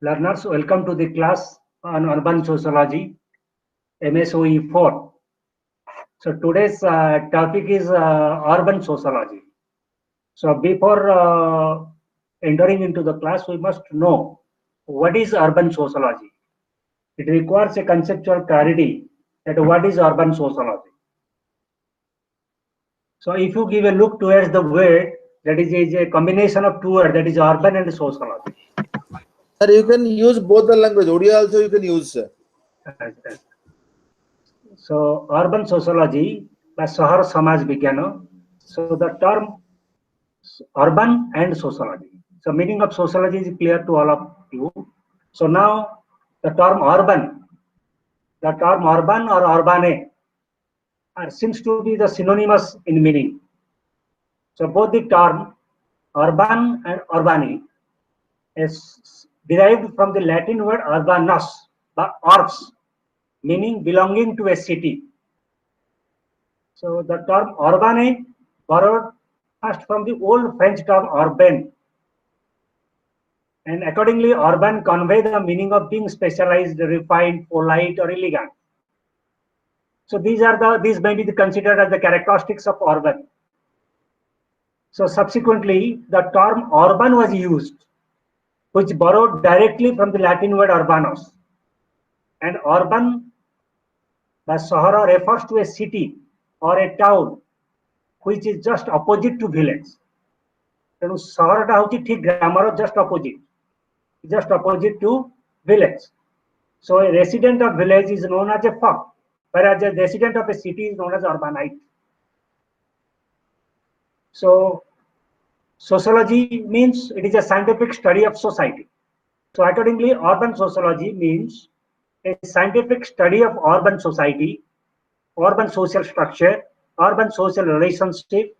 Learners, welcome to the class on urban sociology, MSOE 4. So today's topic is urban sociology. So before entering into the class, we must know what is urban sociology. It requires a conceptual clarity that what is urban sociology. So if you give a look towards the word, that is a combination of two words, that is urban and sociology. Sir, you can use both the language. Odia also you can use, sir. So urban sociology by Sahar Samaj Vigyana. So the term urban and sociology. So meaning of sociology is clear to all of you. So now the term urban or urbane seems to be the synonymous in meaning. So both the term urban and urbane is derived from the Latin word urbanus, the urbs, meaning belonging to a city. So the term urbane borrowed first from the old French term urbain, and accordingly urban convey the meaning of being specialized, refined, polite, or elegant. So these may be considered as the characteristics of urban. So subsequently the term urban was used, which borrowed directly from the Latin word urbanus, and urban by Sahara refers to a city or a town which is just opposite to village. ତେଣୁ ସହରଟା ହେଉଛି ଠିକ ଗ୍ରାମର just opposite to village. So a resident of village is known as a fop, whereas a resident of a city is known as urbanite. So sociology means it is a scientific study of society. So accordingly urban sociology means a scientific study of urban society, urban social structure, urban social relationship,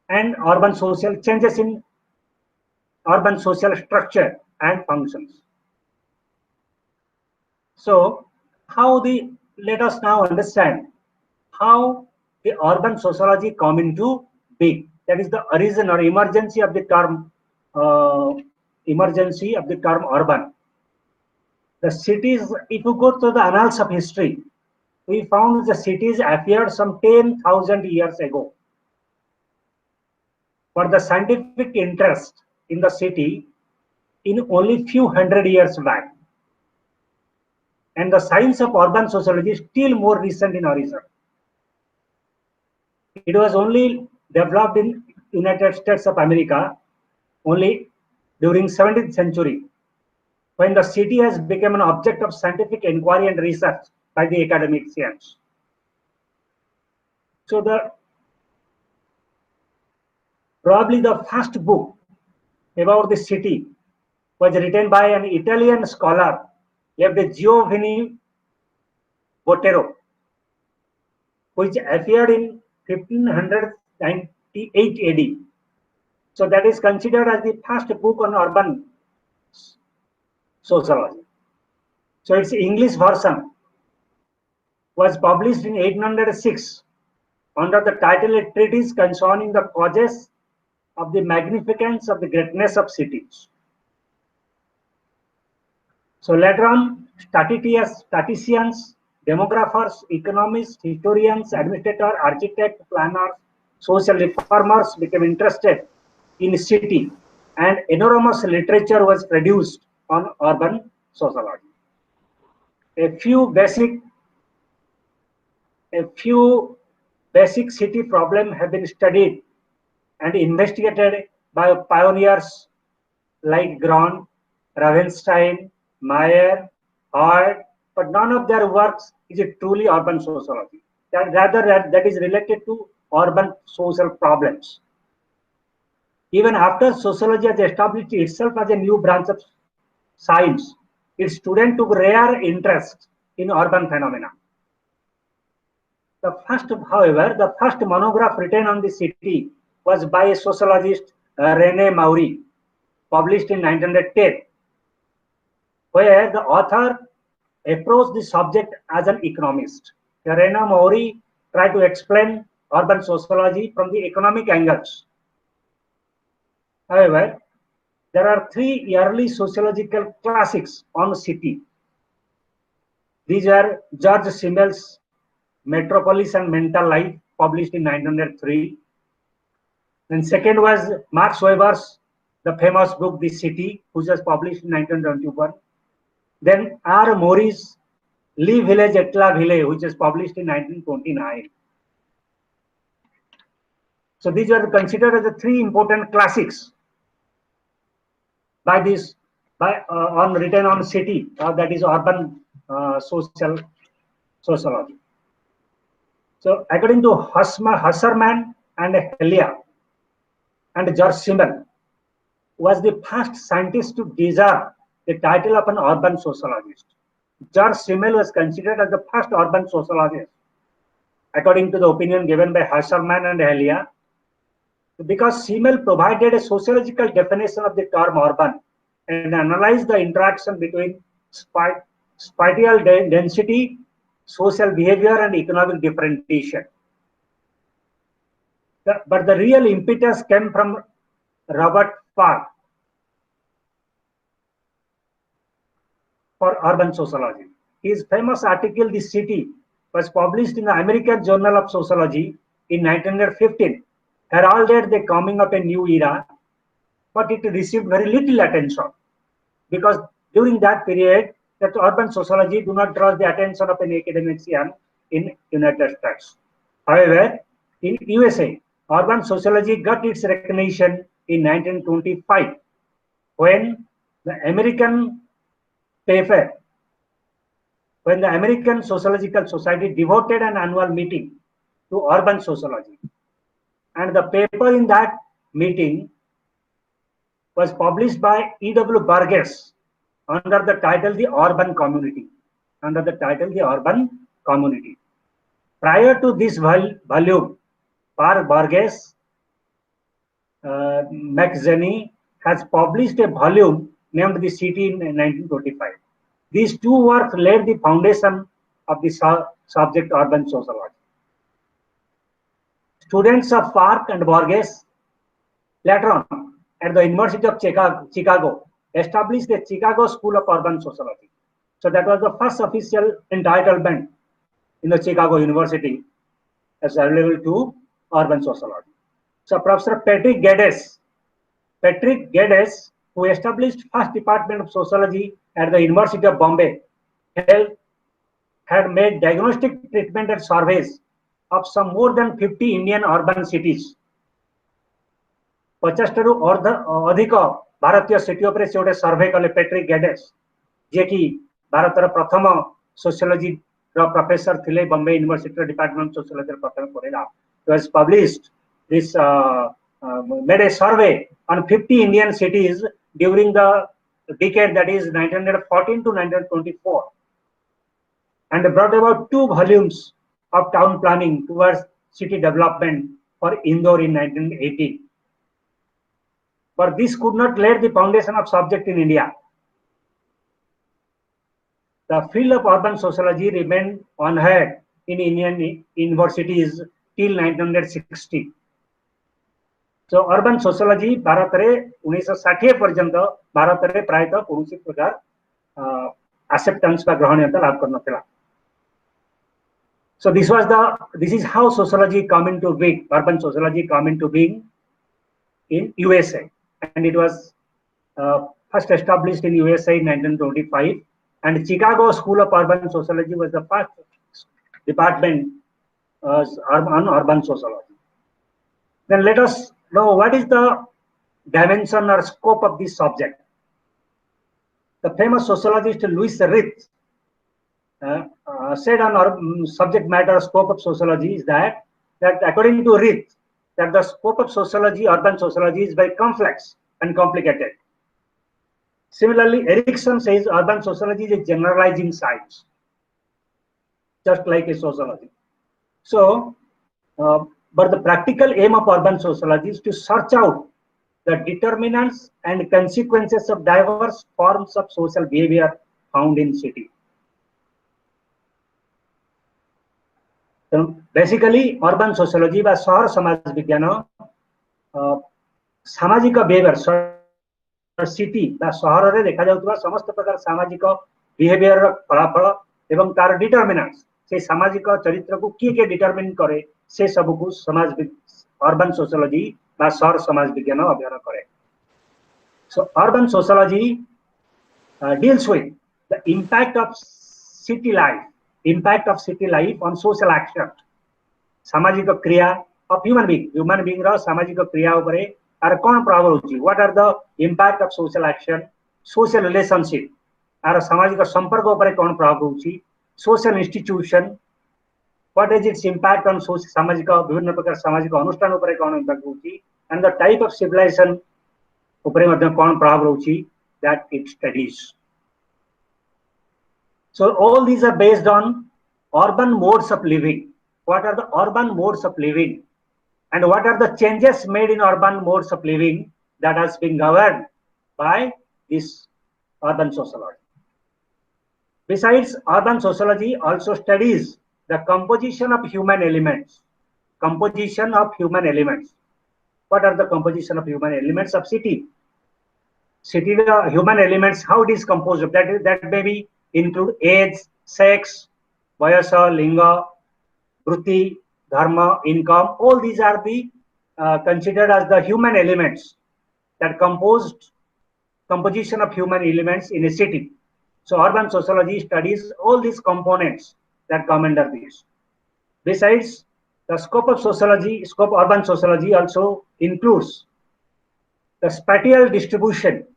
and urban social changes in urban social structure and functions. So let us now understand how the urban sociology come into being. That is the origin or emergency of the term urban. The cities, if you go to the annals of history, we found the cities appeared some 10,000 years ago. But the scientific interest in the city in only few hundred years back. And the science of urban sociology is still more recent in origin. It was only developed in United States of America only during 17th century, when the city has become an object of scientific inquiry and research by the academicians. So probably the first book about the city was written by an Italian scholar named Giovanni Botero, which appeared in 1598 AD. So that is considered as the first book on urban sociology. So its English version was published in 1806 under the title A Treatise Concerning the Causes of the Magnificence of the Greatness of Cities. So later on, statisticians, demographers, economists, historians, administrators, architects, planners, social reformers became interested in city, and enormous literature was produced on urban sociology. A few basic city problems have been studied and investigated by pioneers like Grant, Ravenstein, Mayer, Hart, but none of their works is truly urban sociology. That is related to urban social problems. Even after sociology has established itself as a new branch of science, its students took rare interest in urban phenomena. However, the first monograph written on the city was by a sociologist, René Maury, published in 1910, where the author approached the subject as an economist. René Maury tried to explain urban sociology from the economic angles. However, there are 3 early sociological classics on city. These are George Simmel's Metropolis and Mental Life, published in 1903. And second was Max Weber's the famous book The City, which was published in 1921. Then R. Morris' Le Village et la Ville, which was published in 1929. So these are considered as the 3 important classics by this written on city, that is urban sociology. So according to Husserman and Helia, and George Simmel was the first scientist to deserve the title of an urban sociologist. George Simmel was considered as the first urban sociologist, according to the opinion given by Husserman and Helia, because Simmel provided a sociological definition of the term urban and analyzed the interaction between spatial density, social behavior, and economic differentiation. But the real impetus came from Robert Farr for urban sociology. His famous article, The City, was published in the American Journal of Sociology in 1915, heralded the coming of a new era, but it received very little attention because during that period, that urban sociology do not draw the attention of an academician in United States. However, in USA, urban sociology got its recognition in 1925 when the American Sociological Society devoted an annual meeting to urban sociology. And the paper in that meeting was published by E.W. Burgess under the title The Urban Community. Prior to this volume, Burgess McZenney has published a volume named The City in 1925. These 2 works laid the foundation of the subject urban sociology. Students of Park and Burgess later on at the University of Chicago established the Chicago School of Urban Sociology. So that was the first official entitlement in the Chicago University as available to urban sociology. So Professor Patrick Geddes, who established first department of sociology at the University of Bombay, had made diagnostic treatment and surveys of some more than 50 Indian urban cities. 50 ରୁ ଅଧିକ ଭାରତୀୟ city ଉପରେ ସେ ଗୋଟେ survey କଲେ Patrick ଗେଡେସ୍, ଯିଏକି ଭାରତର ପ୍ରଥମ ସୋସିଓଲୋଜି ର ପ୍ରଫେସର ଥିଲେ ବମ୍ବେ ୟୁନିଭର୍ସିଟିର ଡିପାର୍ଟମେଣ୍ଟ ସୋସିଓଲୋଜି ପ୍ରଥମ ପଢିଲା. It was published this made a survey on 50 Indian cities during the decade that is 1914 to 1924 and brought about 2 volumes of town planning towards city development for Indore in 1918. But this could not lay the foundation of subject in India. The field of urban sociology remained unheard in Indian universities till 1960. So urban sociology Bharat रे 1960 पर्यंत भारत रे प्रायतः कौनसी प्रकार acceptance का ग्रहणीयता लाभ करना था. So this is how sociology come into being, urban sociology come into being in USA, and it was first established in USA in 1925, and Chicago School of Urban Sociology was the first department on urban sociology. Then let us know what is the dimension or scope of this subject. The famous sociologist Louis Ritz said on our subject matter scope of sociology is that according to Ritz, that the scope of sociology, urban sociology, is very complex and complicated. Similarly, Erickson says urban sociology is a generalizing science, just like a sociology. So, but the practical aim of urban sociology is to search out the determinants and consequences of diverse forms of social behavior found in city. So basically, urban sociology was शहर समाज विज्ञान सामाजिक behavior city बा सहर रे देखा जाउतबा समस्त प्रकार सामाजिक बिहेवियर फलाफल एवं तार डिटरमिनेंट्स से सामाजिक चरित्र को किए डिटरमिन करे से सब को समाज अर्बन सोशियोलॉजी बा सहर समाज विज्ञान अध्ययन करे. So urban sociology deals with the impact of city life on social action. सामाजिक क्रिया of human being रा सामाजिक क्रिया उपरे आर कोन प्रभाव होची. What are the impact of social action, social relationship आर सामाजिक संपर्क उपरे कोन प्रभाव होची. Social institution, what is its impact on social सामाजिक विभिन्न प्रकार सामाजिक अनुष्ठान उपरे कोन इम्पैक्ट होची. And the type of civilization उपरे मध्ये कोन प्रभाव होची that it studies. So all these are based on urban modes of living. What are the urban modes of living and what are the changes made in urban modes of living that has been governed by this urban sociology. Besides, urban sociology also studies the composition of human elements. Composition of human elements. What are the composition of human elements of city? City human elements, how it is composed of that may be include age, sex, vayasa, linga, vritti, dharma, income. All these are the considered as the human elements that composition of human elements in a city. So urban sociology studies all these components that come under this. Besides, the scope of urban sociology also includes the spatial distribution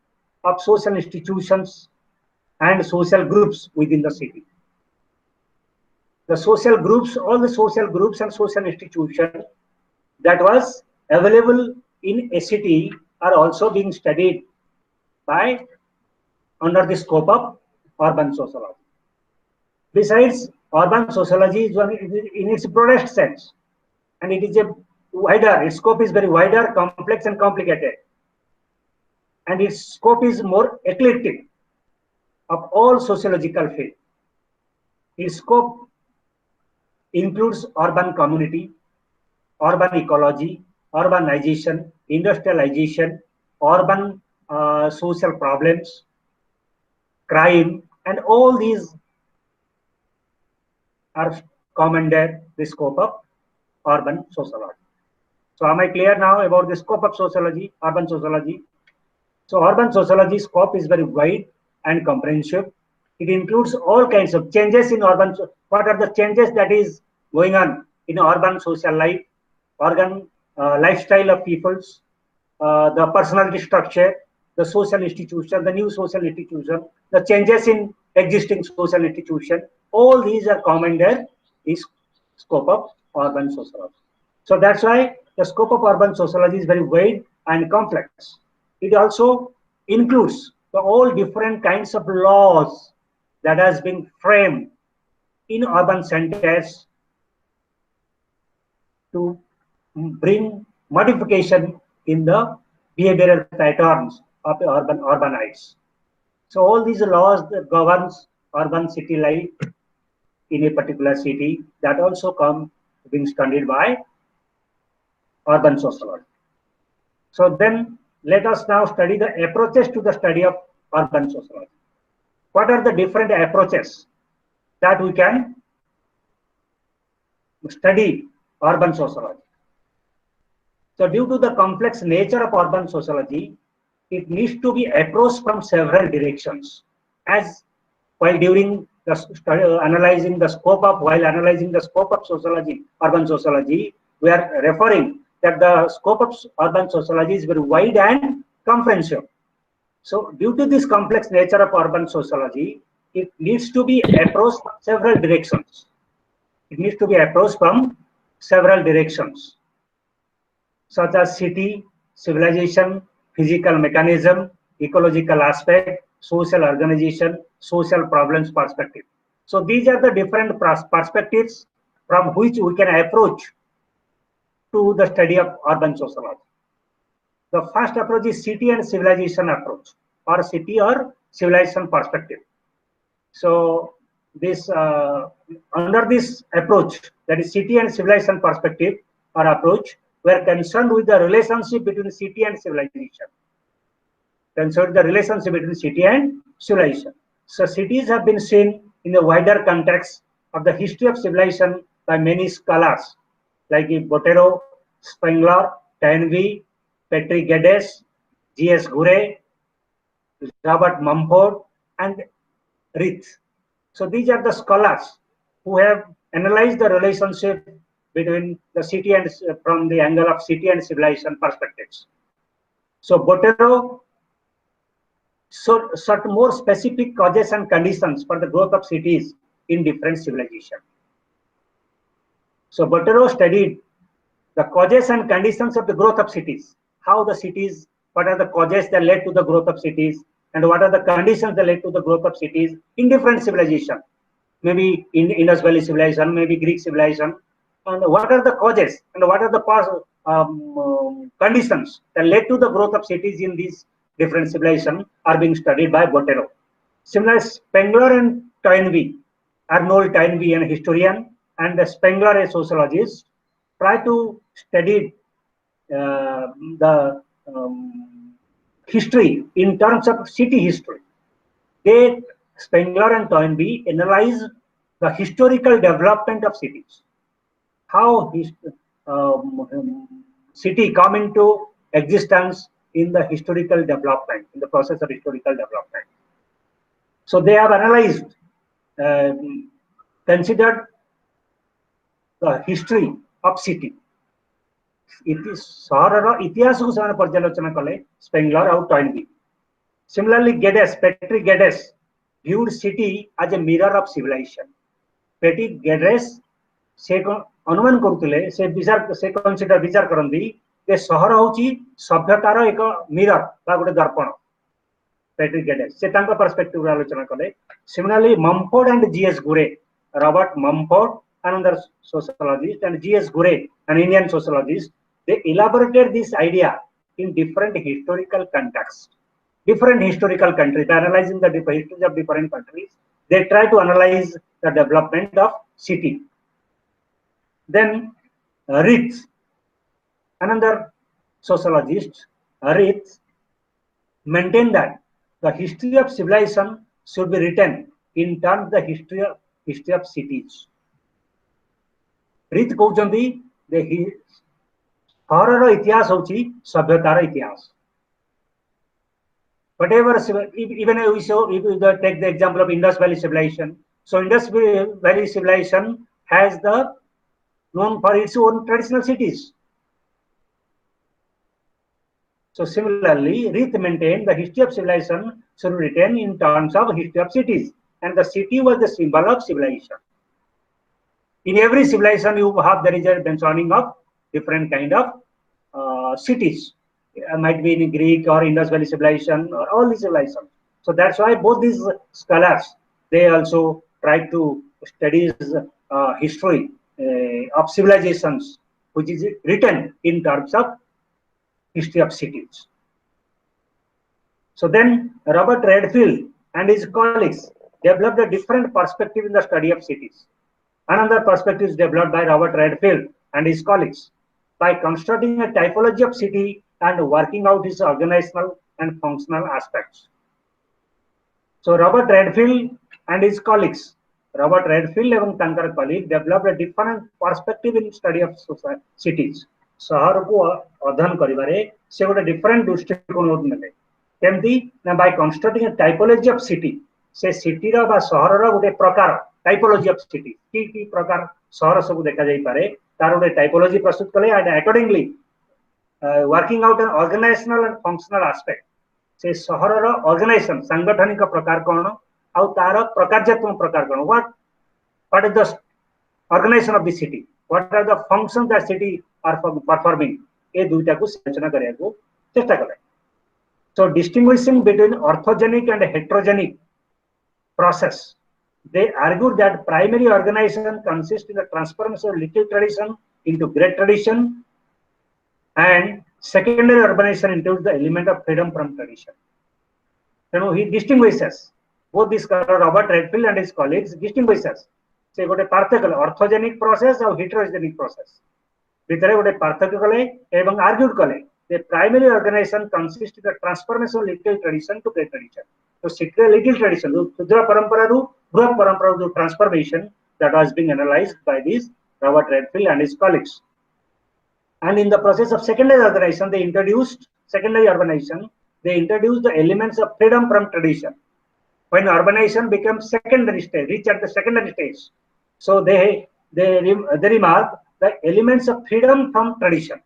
of social institutions and social groups within the city. The social groups, all the social groups and social institutions that was available in a city are also being studied by under the scope of urban sociology. Besides, urban sociology is one in its broadest sense, and it is a wider, its scope is very wider, complex and complicated, and its scope is more eclectic of all sociological fields. Its scope includes urban community, urban ecology, urbanization, industrialization, urban social problems, crime, and all these are commanded the scope of urban sociology. So am I clear now about the scope of sociology, urban sociology? So urban sociology scope is very wide and comprehensive. It includes all kinds of changes in urban. What are the changes that is going on in urban social life, urban lifestyle of peoples, the personality structure, the social institution, the new social institution, the changes in existing social institution. All these are commanded the scope of urban sociology. So that's why the scope of urban sociology is very wide and complex. It also includes the all different kinds of laws that has been framed in urban centers to bring modification in the behavioral patterns of the urbanites. So all these laws that governs urban city life in a particular city that also come being studied by urban sociology. So then let us now study the approaches to the study of urban sociology. What are the different approaches that we can study urban sociology? So due to the complex nature of urban sociology, it needs to be approached from several directions. As while during the study, analyzing the scope of sociology, urban sociology, we are referring that the scope of urban sociology is very wide and comprehensive. So due to this complex nature of urban sociology, it needs to be approached from several directions. It needs to be approached from several directions, such as city, civilization, physical mechanism, ecological aspect, social organization, social problems perspective. So these are the different perspectives from which we can approach to the study of urban sociology. The first approach is city and civilization approach, or city or civilization perspective. So this under this approach, that is city and civilization perspective or approach, we are concerned with the relationship between city and civilization. consider the relationship between city and civilization. So cities have been seen in the wider context of the history of civilization by many scholars like Botero, Spengler, Toynbee, Patrick Geddes, G.S. Gure, Robert Mumford, and Reith. So these are the scholars who have analyzed the relationship between the city and from the angle of city and civilization perspectives. So Botero sought more specific causes and conditions for the growth of cities in different civilizations. So Botero studied the causes and conditions of the growth of cities, how the cities, what are the causes that led to the growth of cities, and what are the conditions that led to the growth of cities in different civilizations. Maybe in Indus Valley civilization, maybe Greek civilization, and what are the causes and what are the conditions that led to the growth of cities in these different civilizations are being studied by Botero. Similarly, Spengler and Toynbee, Arnold Toynbee, an historian, and Spengler, a sociologist, try to study the history in terms of city history. They, Spengler and Toynbee, analyze the historical development of cities, how city come into existence in the historical development, in the process of historical development. So they have analyzed, considered the history of city. सहर इतिहास को से पर्यालोचना कले Spengler और Toynbee. Similarly, Patrick Geddes viewed city as a mirror of civilization. Patrick Geddes से अनुमान करुले से विचार करती जे सहर होची सभ्यतार एक मिरर बा गोटे दर्पण. Patrick Geddes से तांका पर्सपेक्टिव आलोचना कले. Similarly, Mumford and G.S. Gure, Robert Mumford, another sociologist, and G.S. Gure, an Indian sociologist, they elaborated this idea in different historical contexts, different historical countries. By analyzing the histories of different countries, they try to analyze the development of city. Then Reith, another sociologist, Reith, maintained that the history of civilization should be written in terms of the history of cities. Reith कहउचंदी जे सहरर इतिहास होची सभ्यतार इतिहास. Whatever, even if you take the example of Indus Valley civilization, so Indus Valley civilization has the known for its own traditional cities. So similarly, Reith maintained the history of civilization should be written in terms of history of cities, and the city was the symbol of civilization. In every civilization, there is a mentioning of different kind of cities. It might be in Greek or Indus Valley civilization or all these civilizations. So that's why both these scholars, they also try to study history of civilizations, which is written in terms of history of cities. So then Robert Redfield and his colleagues developed a different perspective in the study of cities. Another perspective is developed by Robert Redfield and his colleagues by constructing a typology of city and working out its organizational and functional aspects. So Robert Redfield and his colleagues, Robert Redfield and tankar colleague, developed a different perspective in study of cities. सहर को अध्ययन करिबारे से गोटे different दृष्टिकोण नेले केमती ना by constructing a typology of city से सिटी रा बा सहर रा गोटे प्रकार टाइपोलॉजी ऑफ सिटी की प्रकार सहर सब देखा जाई पारे तार गोटे टाइपोलॉजी प्रस्तुत कले and accordingly working out an organisational and functional aspect से सहर रा ऑर्गेनाइजेशन सांगठनिक प्रकार कोन आ तार प्रकारजात्मक प्रकार कोन what is the organization of the city what are the functions that city are performing ए दुईटा को सूचना करिया को चेष्टा करे. So distinguishing between orthogenic and heterogenic process, they argue that primary organization consists in the transformation of little tradition into great tradition, and secondary urbanization includes the element of freedom from tradition. You know, he distinguishes both this scholar Robert Redfield and his colleagues distinguishes say गोटे पार्थक्य orthogenic process और heterogenic process भितर गोटे पार्थक्य कले एवं argued कले the primary organization consists of the transformation of little tradition to great tradition. So secret little tradition, Shudra Parampara to Bruhat Parampara to transformation that was being analyzed by this Robert Redfield and his colleagues. And in the process of secondary organization, they introduced the elements of freedom from tradition. When urbanization became secondary stage, reached at the secondary stage, so they remark the elements of freedom from tradition.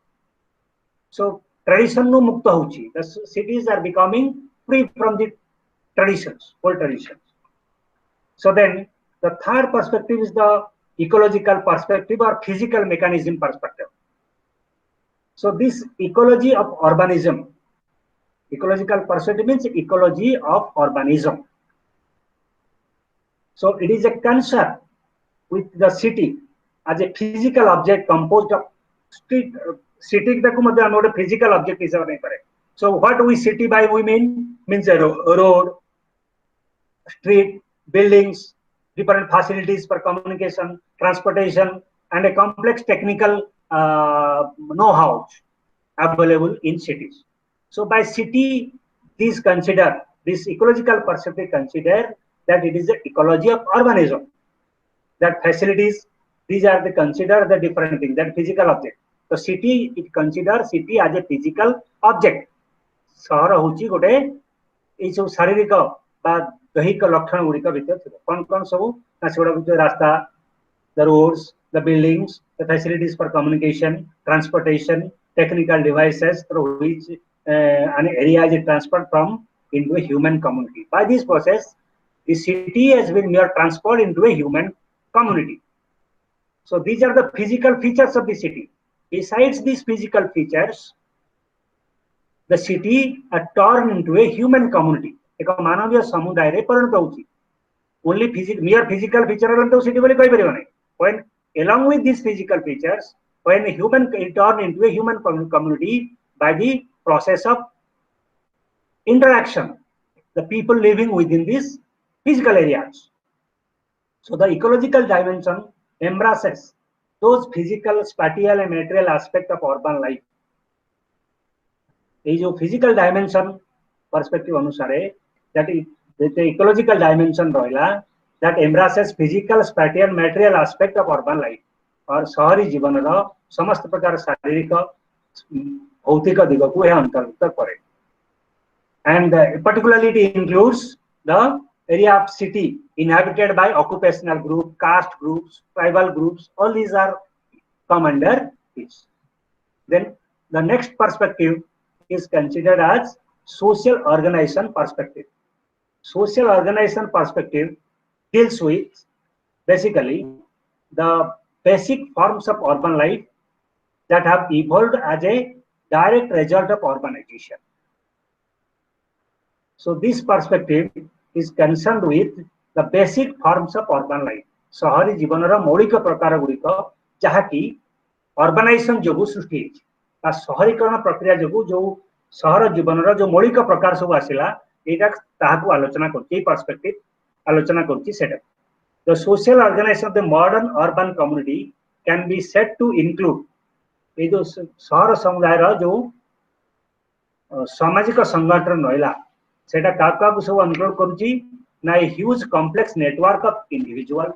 So tradition no mukta hochi. The cities are becoming free from the traditions, old traditions. So then the third perspective is the ecological perspective or physical mechanism perspective. So this ecology of urbanism, ecological perspective means ecology of urbanism. So it is a concern with the city as a physical object composed of street. City a physical object is correct. So what we city by we means a road, street, buildings, different facilities for communication, transportation, and a complex technical know-how available in cities. So by city, this ecological perspective consider that it is the ecology of urbanism. That facilities, these are consider the different things, that physical object. So city, it considers city as a physical object. सहर होची गोटे ए सब शारीरिक बा दैहिक लक्षण गुड़िक भितर कौन कौन सब ना रास्ता, the roads, the buildings, the facilities for communication, transportation, technical devices through which an area is transferred from into a human community. By this process, the city has been mere transferred into a human community. So these are the physical features of the city. Besides these physical features, the city are turned into a human community. एक मानवीय समुदाय रे परिणत होची. Only mere physical feature alone city बोली कहि परिबो नै. When along with these physical features, when a human turn into a human community by the process of interaction, the people living within these physical areas. So the ecological dimension embraces those physical, spatial, and material aspects of urban life. ये जो physical dimension perspective अनुसारे that is the ecological dimension रहिला that embraces physical, spatial, material aspect of urban life और शहरी जीवन रो समस्त प्रकार शारीरिक भौतिक दिग को यह अंतर्भुक्त करे. And particularly it includes the area of city inhabited by occupational group, caste groups, tribal groups. All these are come under this. Then the next perspective is considered as social organization perspective. Social organization perspective deals with basically the basic forms of urban life that have evolved as a direct result of urbanization. So this perspective is concerned with the basic forms of urban life. शहरी जीवन रा मौलिक प्रकार गुड़िक जहाँकि urbanisation जो सृष्टि है शहरीकरण प्रक्रिया जो जो शहर जीवन रा जो मौलिक प्रकार सब आसिला एटा ताहाकु आलोचना करछि पर्सपेक्टिव आलोचना करछि सेटा. The social organization of the modern urban community can be said to include ये जो शहर समुदाय रा जो सामाजिक संगठन रहिला सेटा का सब इनक्लूड करूची ना a huge complex network of individuals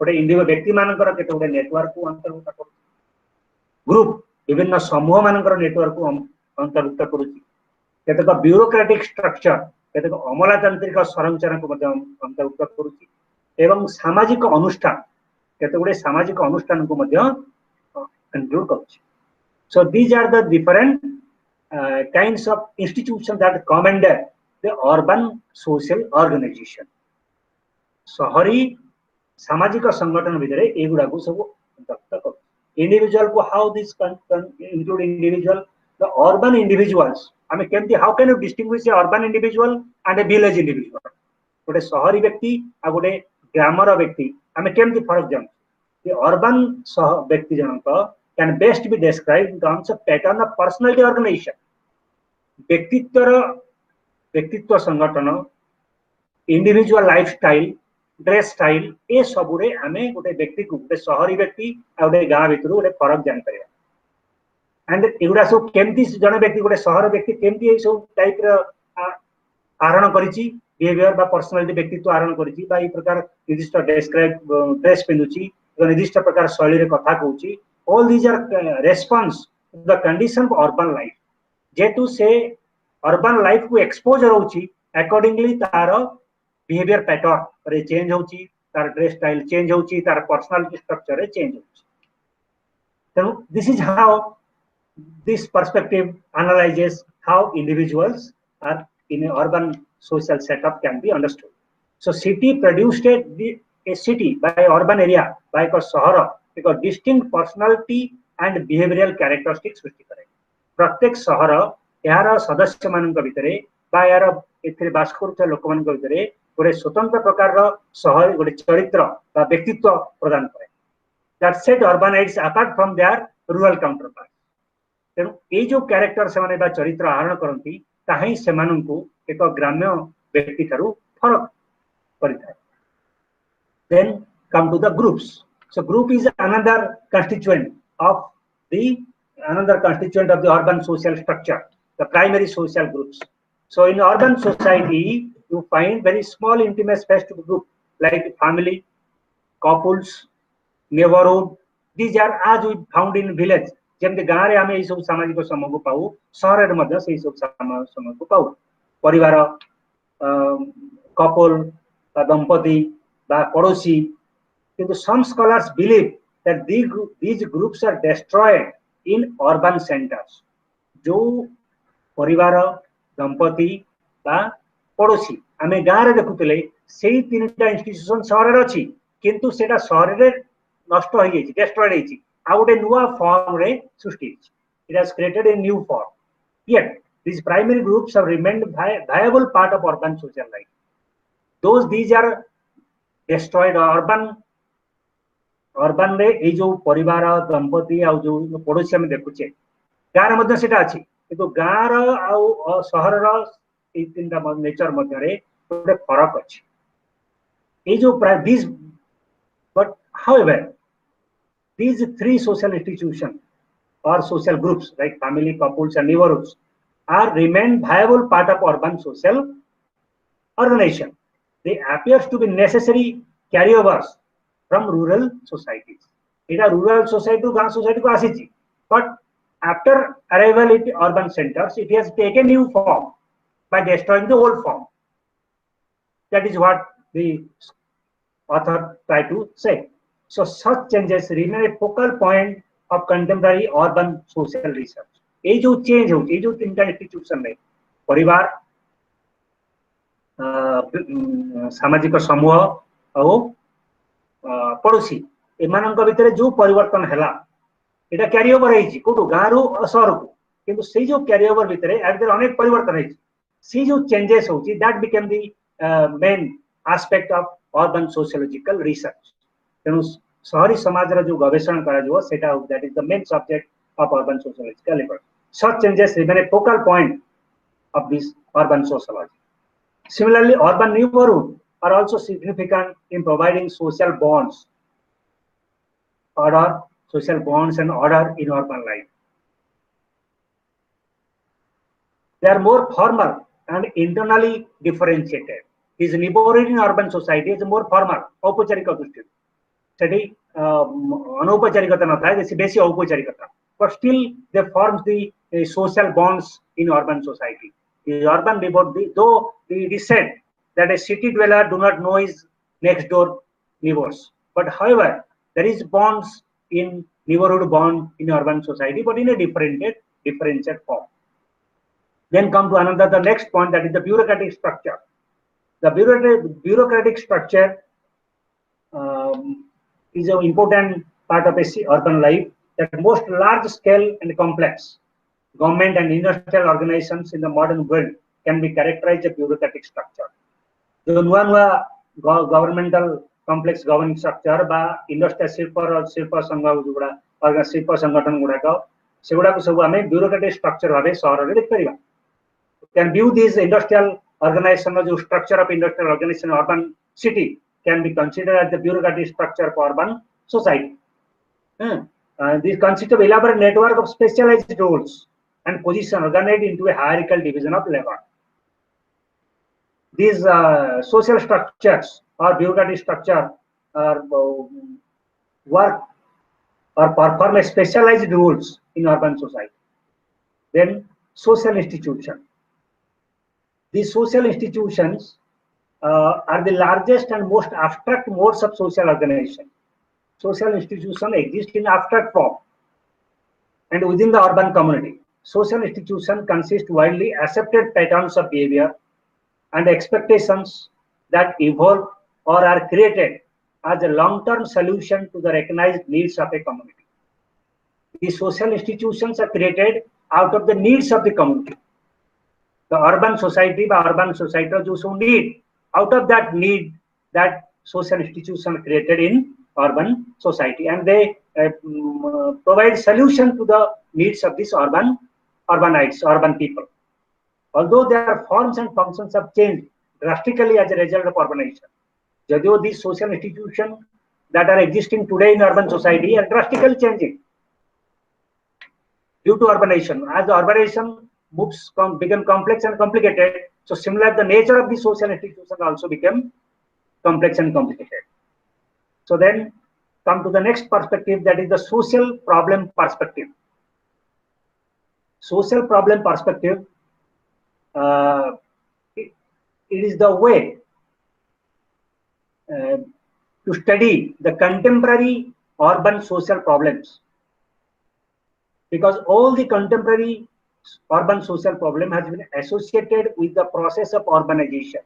गोटे इंडिविजुअल व्यक्ति मानकर केते गोटे नेटवर्क को अंतर्भुक्त करू ग्रुप विभिन्न समूह मानकर नेटवर्क को अंतर्भुक्त करूची केते का ब्यूरोक्रेटिक स्ट्रक्चर केते का अमलातांत्रिक संरचना को मध्ये अंतर्भुक्त करूची एवं सामाजिक अनुष्ठान केते गोटे सामाजिक अनुष्ठान को मध्ये इंक्लूड करूची. So these are the different kinds of institutions that come under the urban social organization. शहरी सामाजिक संगठन भितर एगुडा को सब अंतर्भुक्त करू. इंडिविजुअल को how this include individual the urban individuals. I mean how can you distinguish a urban individual and a village individual? गोटे शहरी व्यक्ति आ गोटे ग्रामर व्यक्ति आमे केमती फरक जान. The urban व्यक्ति जनक can best be described in terms of pattern of personality organization. व्यक्तित्व संगठन, इंडिविजुअल लाइफस्टाइल, ड्रेस स्टाइल ए सबुरे आमे गोटे व्यक्ति को गोटे शहरी व्यक्ति आ गोटे गाँ भितर गोटे फरक जान परिया. एंड एगुड़ा सब केमती जन व्यक्ति गोटे सहर व्यक्ति केमती सब टाइप आहरण करिछि बिहेवियर बा पर्सनालिटी व्यक्तित्व आहरण करिछि बा ई प्रकार निर्दिष्ट डेस्क्राइब ड्रेस पिंदुछि निर्दिष्ट प्रकार शैली रे कथा कहूछि all these are response to the condition of urban life जेतु से अर्बन लाइफ को एक्सपोजर होछि अकॉर्डिंगली तार बिहेवियर पैटर्न रे चेंज होछि तार ड्रेस स्टाइल चेंज होछि तार पर्सनालिटी स्ट्रक्चर रे चेंज होछि तेनु this is how this perspective analyzes how individuals are in an urban social setup can be understood. So city produced a city by urban area by a sahara because distinct personality and behavioral characteristics सृष्टि करे प्रत्येक सहर यार सदस्य मानक भितरे बा यार एथिरे बास करूଥିବା लोक मानक भितरे गोटे स्वतंत्र प्रकार सहर गोटे चरित्र बा व्यक्तित्व प्रदान करे that set urbanites apart from their rural counterparts. तेणु ये जो कैरेक्टर से माने बा चरित्र आहरण करती ताही सेमानंकु एक ग्राम्य व्यक्ति ठारू फरक करिଥାଏ. Then come to the groups. So group is another constituent of the urban social structure, the primary social groups. So in urban society you find very small intimate space to group like family, couples, neighborhood. These are as we found in village. जेमते गाँव रे आमे सब सामाजिक समूह को पाऊ सहर रे मध्य से सब समूह को पाऊ परिवार कपल बा दंपति बा पड़ोसी किंतु some scholars believe that these groups are destroyed in urban centers जो परिवार दंपति बा पड़ोसी आमे गाँव रे देखुतले सेही तीनटा इंस्टीट्यूशन सहर रे अछि किंतु सेटा सहर रे नष्ट हो गई destroyed होई out a new form रे सृष्टि it has created a new form yet these primary groups have remained viable part of urban social life those these are destroyed urban रे ए जो परिवार दंपति आ जो पड़ोसी हम देखुचे गार मध्य सेटा अछि किंतु गार आ शहर रो ए तीनटा नेचर मध्य रे गोटे फरक अछि ए जो this but however these three social institutions or social groups like family, couples and neighborhoods are remain viable part of urban social organization. They appears to be necessary carryovers from rural societies. Ita rural society to गाँव society को आसीची, but after arrival at urban centers, it has taken new form by destroying the old form. That is what the author tried to say. So such changes remain a focal point of contemporary urban social research. ये जो change हो, ये जो तीनटा institution में परिवार, सामाजिक समूह और पड़ोसी एमानक भितर जो परिवर्तन हैला एटा कैरी ओवर हेछि कोटो गारू शहर को किंतु से जो कैरी ओवर भितर एट अनेक परिवर्तन हेछि से जो चेंजेस होछि that become the main aspect of urban sociological research तेनु शहरी समाज रो जो गवेषणा करा जो सेटा that is the main subject of urban sociological research such changes remain a focal point of this urban sociology. Similarly, urban neighborhoods are also significant in providing social bonds and order in urban life. They are more formal and internally differentiated. This neighborhood in urban society is more formal, औपचारिक दृष्टि सेठी अनौपचारिकता न थाए जैसे बेसी औपचारिकता but still they form the social bonds in urban society. The urban neighborhood, though it is said that a city dweller do not know his next door neighbors, but however there is bonds in neighborhood bond in urban society, but in a differentiated form. Then come to the next point, that is the bureaucratic structure. The bureaucratic structure is an important part of a urban life. That most large scale and complex government and industrial organizations in the modern world can be characterized as bureaucratic structure. जो नुआ governmental complex governing structure बा industrial शिल्प संघ गुड़ा और शिल्प संगठन गुड़ाक से गुड़ा को सब आमे bureaucratic structure भावे शहर रे देख परिबा. Can view this industrial organization जो structure of industrial organization urban city can be considered as the bureaucratic structure for urban society. This consists of elaborate network of specialized roles and position organized into a hierarchical division of labor. These social structures or bureaucratic structure work or perform a specialized roles in urban society. Then social institution. These social institutions are the largest and most abstract modes of social organization. Social institutions exist in abstract form and within the urban community. Social institutions consist widely accepted patterns of behavior and expectations that evolve or are created as a long-term solution to the recognized needs of a community. These social institutions are created out of the needs of the community. The urban society by urban society जो need, out of that need, that social institution created in urban society, and they provide solution to the needs of this urbanites, urban people. Although their forms and functions have changed drastically as a result of urbanization, जदियो these social institutions that are existing today in urban society are drastically changing due to urbanization. As the urbanization moves become complex and complicated, so similar the nature of the social institutions also become complex and complicated. So then come to the next perspective, that is the social problem perspective. Social problem perspective, it is the way to study the contemporary urban social problems, because all the contemporary urban social problem has been associated with the process of urbanization.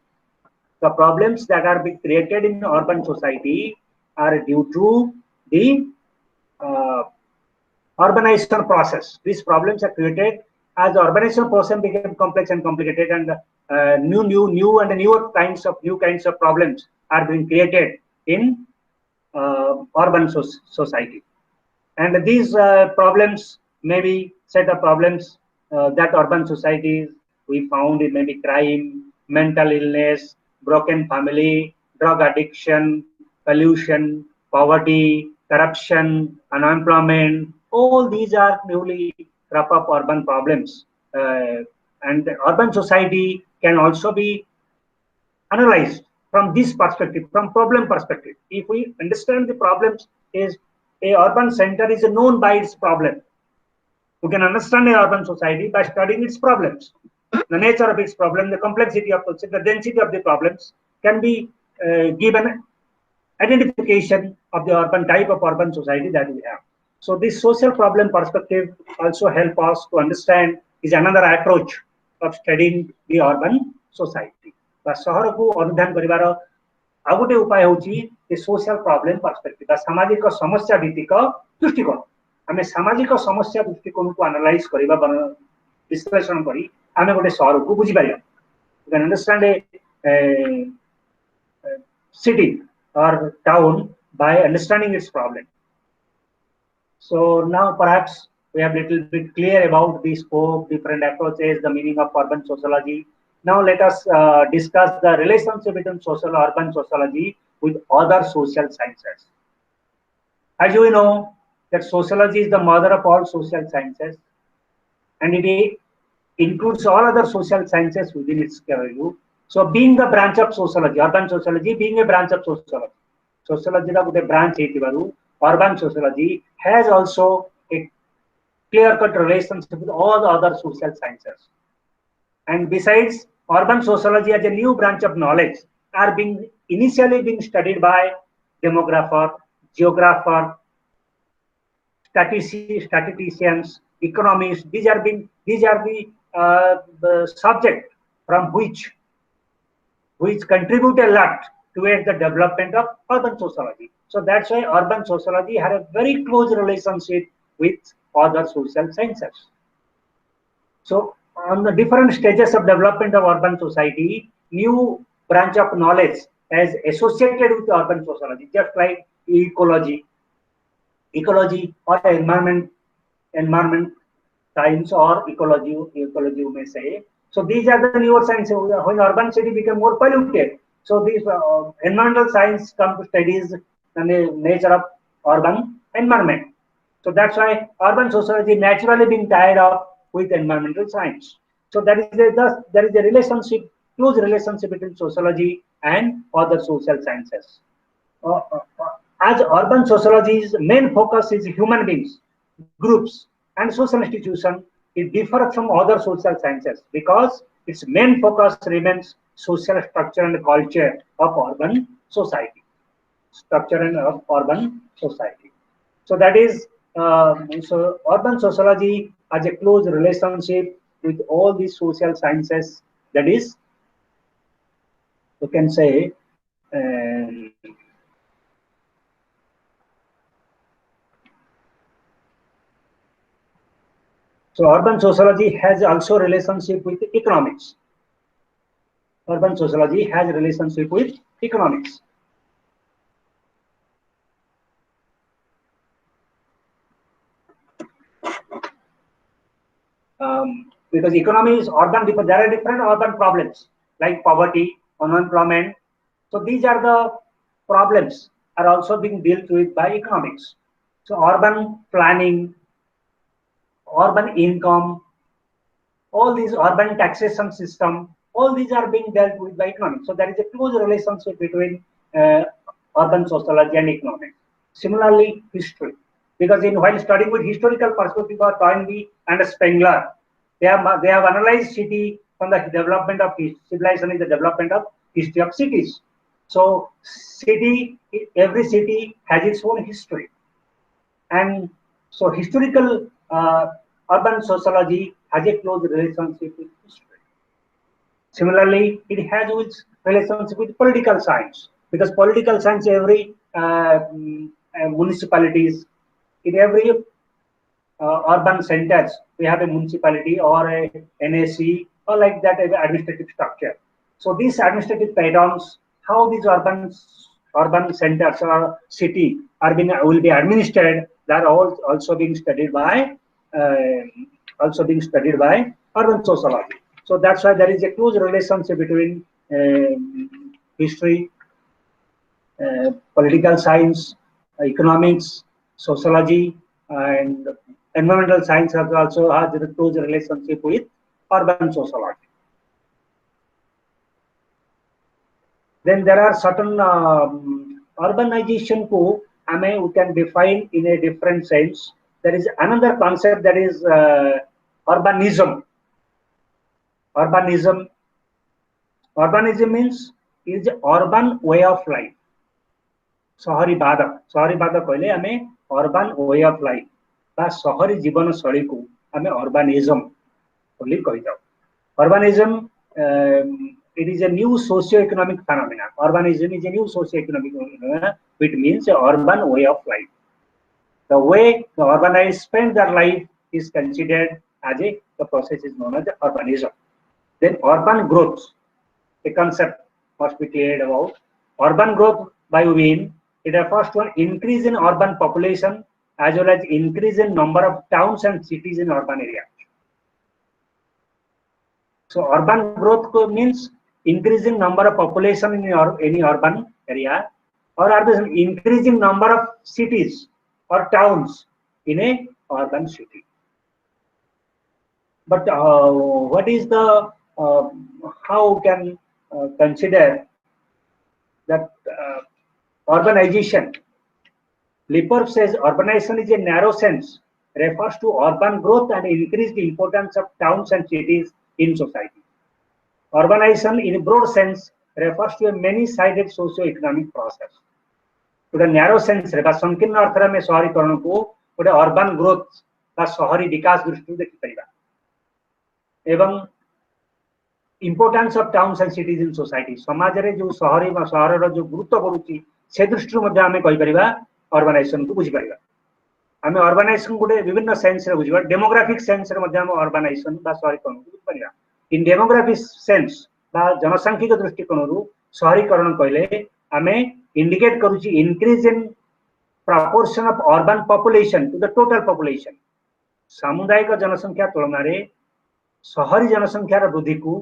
The problems that are being created in urban society are due to the urbanization process. These problems are created as the urbanization process became complex and complicated, and new and newer kinds of problems are being created in urban society. And these problems may be set of problems that urban societies we found in maybe crime, mental illness, broken family, drug addiction, pollution, poverty, corruption, unemployment. All these are newly crop up urban problems, and urban society can also be analyzed from this perspective, from problem perspective. If we understand the problems, is a urban center is known by its problem. We can understand a urban society by studying its problems, the nature of its problem, the complexity of the density of the problems can be given identification of the urban type of urban society that we have. So this social problem perspective also help us to understand, is another approach of studying the urban society. सहर को अनुधान करिवार आ गोटे उपाय होची social problem perspective, सामाजिक समस्या भित्तिक दृष्टिकोण. आमे सामाजिक समस्या दृष्टिकोण को एनालाइज करिबा, विश्लेषण करी आमे गोटे सहर को बुझी Pariya. You can understand A city or town by understanding its problem. So now perhaps we have little bit clear about the scope, different approaches, the meaning of urban sociology. Now let us discuss the relationship between urban sociology with other social sciences. As you know, that sociology is the mother of all social sciences, and it includes all other social sciences within its purview. So being the branch of sociology, urban sociology being a branch of sociology, sociology is a branch, urban sociology has also a clear-cut relationship with all the other social sciences. And besides, urban sociology as a new branch of knowledge are initially being studied by demographer, geographer, statisticians, economists. These are the subject from which contribute a lot towards the development of urban sociology. So that's why urban sociology had a very close relationship with other social sciences. So on the different stages of development of urban society, new branch of knowledge is associated with urban sociology, just like ecology or environment science or ecology you may say. So these are the newer sciences. When urban city became more polluted, so these environmental science come to studies the nature of urban environment. So that's why urban sociology naturally being tied up with environmental science. So thus there is a relationship, close relationship between sociology and other social sciences. As urban sociology's main focus is human beings, groups, and social institutions, it differs from other social sciences because its main focus remains social structure and culture of urban society. Structure and of urban society. So that is so urban sociology has a close relationship with all these social sciences. That is, you can say. So urban sociology has also relationship with economics. Urban sociology has a relationship with economics. Because economy is urban, because there are different urban problems like poverty, unemployment. So these are the problems are also being dealt with by economics. So urban planning, urban income, all these urban taxation system, all these are being dealt with by economics. So there is a close relationship between urban sociology and economics. Similarly, history, because while studying with historical perspective of Toynbee and Spengler, they have analyzed city from the development of civilization in the development of history of cities. So every city has its own history, and so historical urban sociology has a close relationship with history. Similarly, it has its relationship with political science, because political science, every municipalities, in every urban centers, we have a municipality or a NAC or like that administrative structure. So these administrative patterns, how these urban centers or city are will be administered, that are all also being studied by urban sociology. So that's why there is a close relationship between history, political science, economics, sociology, and environmental science also has a close relationship with urban sociology. Then there are certain urbanization ko we can define in a different sense. There is another concept, that is urbanism. Urbanism means is urban way of life. सहरीवाद कहले आमे urban way of life बा सहरी जीवन शैली को आमे अर्बानिज्म बोली कहि जाऊ. Urbanism, it is a new socio-economic phenomena. Urbanism is a new socio-economic phenomena, which means a urban way of life. The way the urbanized spend their life is considered as the process is known as urbanism. Then urban growth, a concept must be cleared about. Urban growth by mean it refers to an increase in urban population as well as increase in number of towns and cities in urban area. So urban growth means increasing number of population in any urban area, or are the increasing number of cities or towns in a urban city. But what is the how can consider that urbanization? Lipper says urbanization is a narrow sense, refers to urban growth and increased importance of towns and cities in society. Urbanization in a broad sense refers to a many-sided socio-economic process. To the narrow sense रे संकीर्ण अर्थ रे शहरीकरण को गोटे urban growth बा शहरी विकास दृष्टि देखि परिबा एवं importance of towns and cities in society समाज रे जो शहरी बा शहर रो जो गुरुत्व बढ़ुची से दृष्टि मध्ये आमे कहि परिबा अर्बनाइजेशन को बुझि परिबा. आमे अर्बनाइजेशन गोटे विभिन्न सेंस रे बुझिबा. डेमोग्राफिक सेंस रे मध्ये आमे अर्बनाइजेशन बा शहरीकरण को बुझि परिबा. इन डेमोग्राफिक सेंस बा जनसांख्यिक दृष्टिकोणरू शहरीकरण कहले आमे indicate करूची increase in proportion of urban population to the total population. सामुदायिक जनसंख्या तुलना रे शहरी जनसंख्या रो वृद्धि को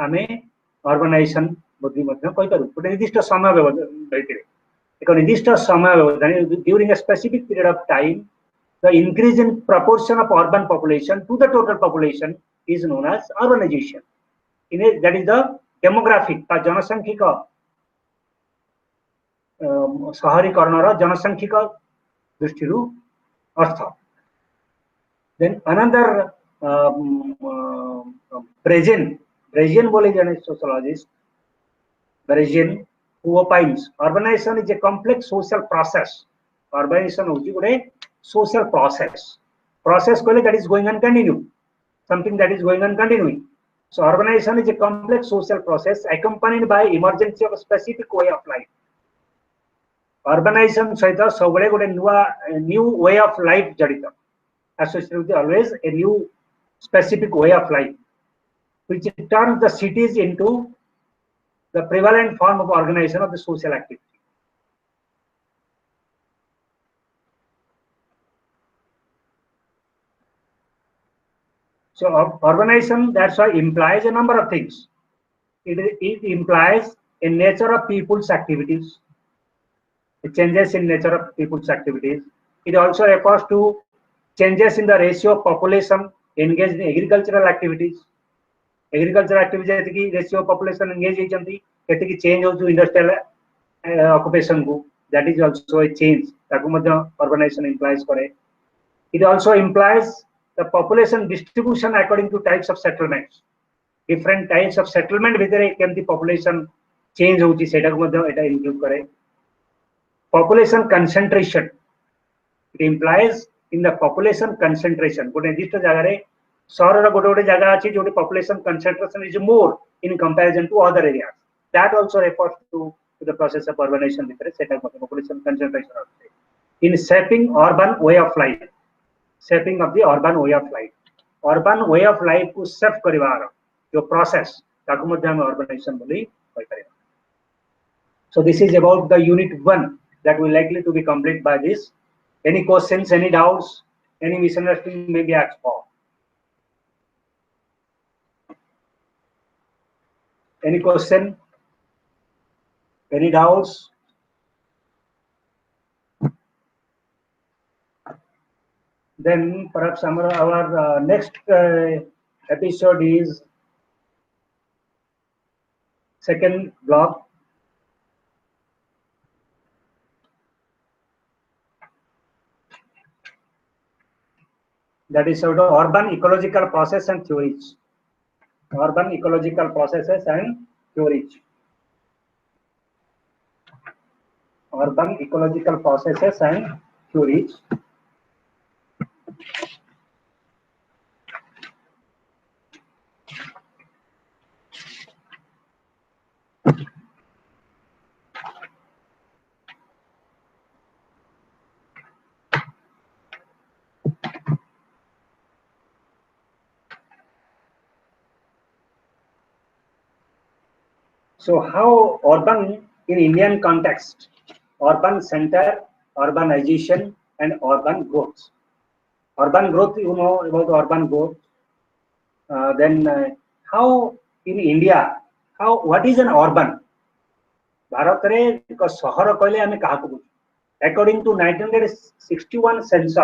आमे अर्बनाइजेशन वृद्धि मध्ये कहि पारु. गोटे निर्दिष्ट समय व्यवधान एक निर्दिष्ट समय व्यवधान during a specific period of time the increase in proportion of urban population to the total population is known as urbanization. That is the demographic का जनसांख्यिक शहरीकरण जनसांख्यिक दृष्टिरू अर्थ. Then another Brzezian बोले जने sociologist Brzezian, who opines urbanization is a complex social process. Urbanization होची गोटे social process कहले that is going on continue, something that is going on continuing. So urbanization is a complex social process accompanied by emergence of a specific way of life. Urbanization सहित सबले गोटे new way of life जड़ित, associated with always a new specific way of life, which turns the cities into the prevalent form of organization of the social activity. So urbanization, that's why, implies a number of things. It implies a nature of people's activities, the changes in nature of people's activities. It also refers to changes in the ratio of population engaged in agricultural activities. Agricultural activities ratio of population engaged in change also industrial occupation को, that is also a change. Urbanization implies करे. It also implies the population distribution according to types of settlements. Different types of settlement भितर केमती population change होची सेटा को मध्य एटा include करे. Population concentration, it implies in the population concentration. गोटे निर्दिष्ट जगह रे शहर रा गोटे जगह अछि जोटी population concentration is more in comparison to other areas. That also refers to the process of urbanization भितर सेटा को population concentration. In shaping urban way of life, shaping of the urban way of life, urban way of life को shape करिवार जो process ताकु मध्य हम urbanization बोली कहि परिबा. So this is about the unit 1 that will likely to be complete by this. Any questions, any doubts, any misunderstanding may be asked for. Any question, any doubts? Then perhaps our next episode is second block. That is sort of urban ecological process and theories. Urban ecological processes and theories. Urban ecological processes and theories. So how urban in Indian context, urban center, urbanization and urban growth. Urban growth, you know about urban growth. Then how in India, what is an urban? Bharat रे एक शहर कहले आमे काहा को. According to 1961 census,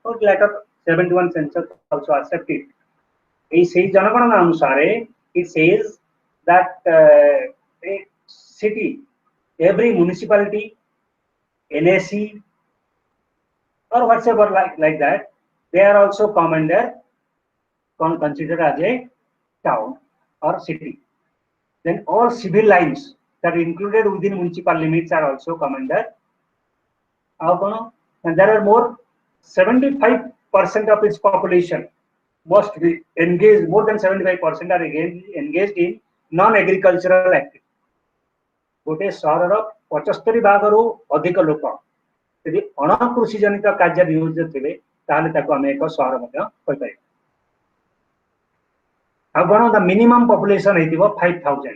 or later 71 census also accepted. ए सही जनगणना अनुसार it says that a city, every municipality, NAC, or whatever like that, they are also considered as a town or city. Then all civil lines that are included within municipal limits are also commander. And there are more 75% of its population must be engaged, more than 75% are engaged in non-agricultural activity. गोटे सहर 75 भाग अधिक लोक यदि अणकृषि जनित कार्य नियोजित थे आम एक सहर कौन द मिनिमम पॉपुलेशन हो 5000.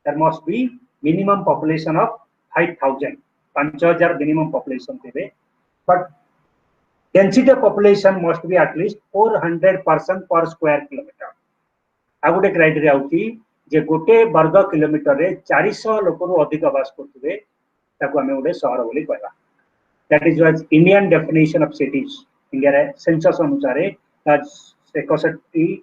There must be minimum population of 5000, 5000 minimum population थे. But density of population must be at least 400 person per square kilometre. आ गोटे क्राइटेरिया होची जे गोटे वर्ग किलोमीटर रे 400 लोक अधिक बास करते गोटे सहर बोली कहवा. That is was Indian definition of cities. India रे सेंसस अनुसार 61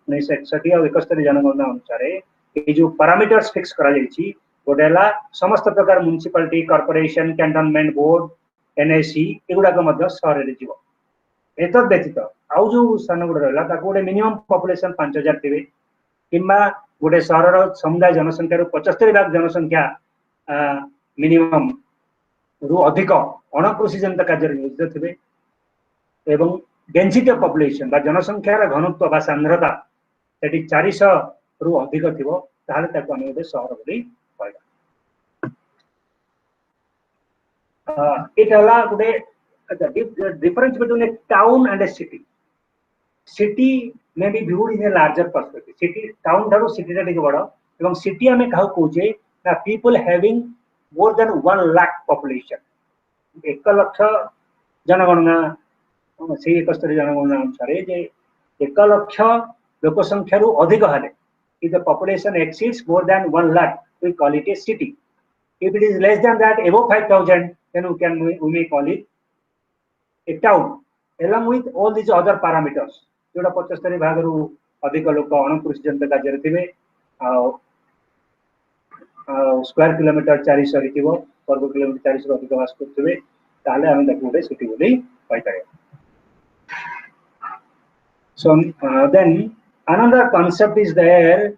1961 और 71 जनगणना अनुसार ये जो पैरामीटर्स फिक्स करा जायछि गोडेला समस्त प्रकार municipality corporation cantonment board NSC एगुडा को मध्य सहर रे जीवो एतद व्यतीत आउ जो स्थान गुड रहला ताको गोटे मिनिमम पॉपुलेशन 5000 थिबे किंबा गोटे सहर समुदाय जनसंख्या 75 लाख जनसंख्या मिनिमम रु अधिक अणकृषि जनित कार्य नियोजित थिबे एवं डेंसिटी ऑफ पॉपुलेशन बा जनसंख्यार घनत्व बा सांद्रता सेठी 400 रु अधिक थिबो ताहले ताको हम गोटे सहर बोली कहबा it allow today the difference between a town and a city. City may be viewed in a larger perspective. City town dharu city ta dik bada ebong city ame kahu koche na people having more than 1 lakh population 1 lakh जनगणना से 71 जनगणना अनुसार जे 1 lakh लोक संख्या रु अधिक हले if the population exceeds more than 1 lakh we call it a city. If it is less than that, above 5,000, then we may call it a town, along with all these other parameters. जोड़ा 75 भाग रु अधिक लोक अणकृषि जनित कार्य थिबे square kilometre 400 हिथिबो वर्ग kilometre 400 अधिक वास करथिबे ताले हम ताको गोटे सिटी बोली पाइ पारे. So then another concept is there,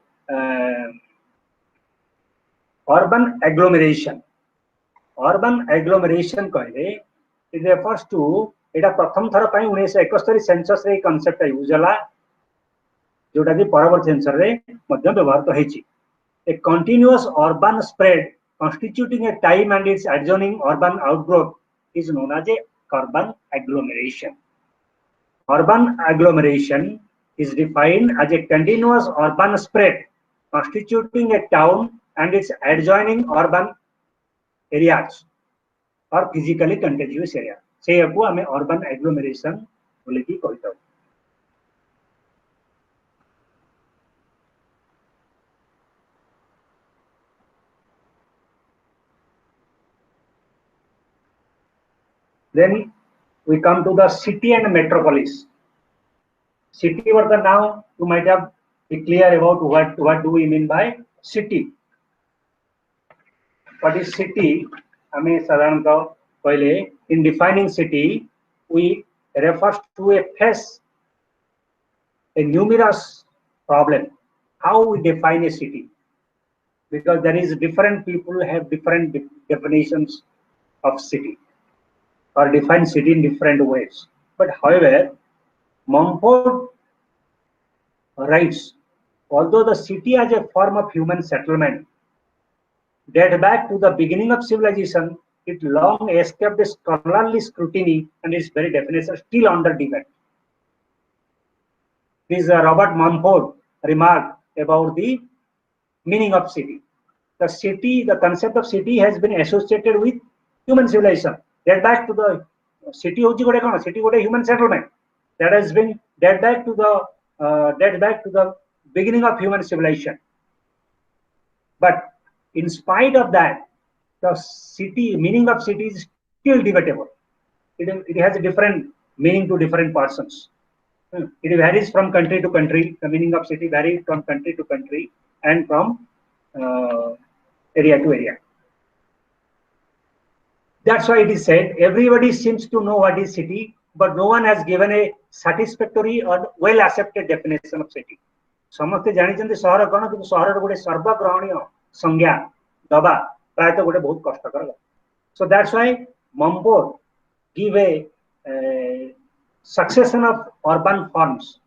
urban agglomeration. Urban agglomeration कहले it refers to एटा प्रथम थर पई 1971 सेंसस रे कांसेप्ट यूज हला जोटा कि परवर्ती सेंसस रे मध्य व्यवहार हेछि. A continuous urban spread constituting a time and its adjoining urban outgrowth is known as a urban agglomeration. Urban agglomeration is defined as a continuous urban spread constituting a town and its adjoining urban areas or physically contiguous area. से को हमें urban agglomeration बोले की कहता. Then we come to the city and metropolis. City word now you might have be clear about what do we mean by city. What is city? हमें साधारणतः पहले in defining city we refers to a face a numerous problem. How we define a city? Because there is different people have different definitions of city or define city in different ways. But however, Mumford writes, although the city as a form of human settlement date back to the beginning of civilization, it long escaped scholarly scrutiny and its very definition still under debate. This Robert Mumford remarked about the meaning of city. The city, the concept of city has been associated with human civilization. Date back to the city hoji gote kono city gote human settlement that has been date back to the beginning of human civilization. But in spite of that, the city meaning of city is still debatable. It has a different meaning to different persons. It varies from country to country. The meaning of city varies from country to country and from area to area. That's why it is said everybody seems to know what is city, but no one has given a satisfactory or well accepted definition of city. समस्ते जानिछन्ते सहर कोन कि सहर गोटे सर्वग्रहणीय संज्ञा दबा प्रायतः गोटे बहुत कष्टकर. So that's why Mumford give a succession of urban forms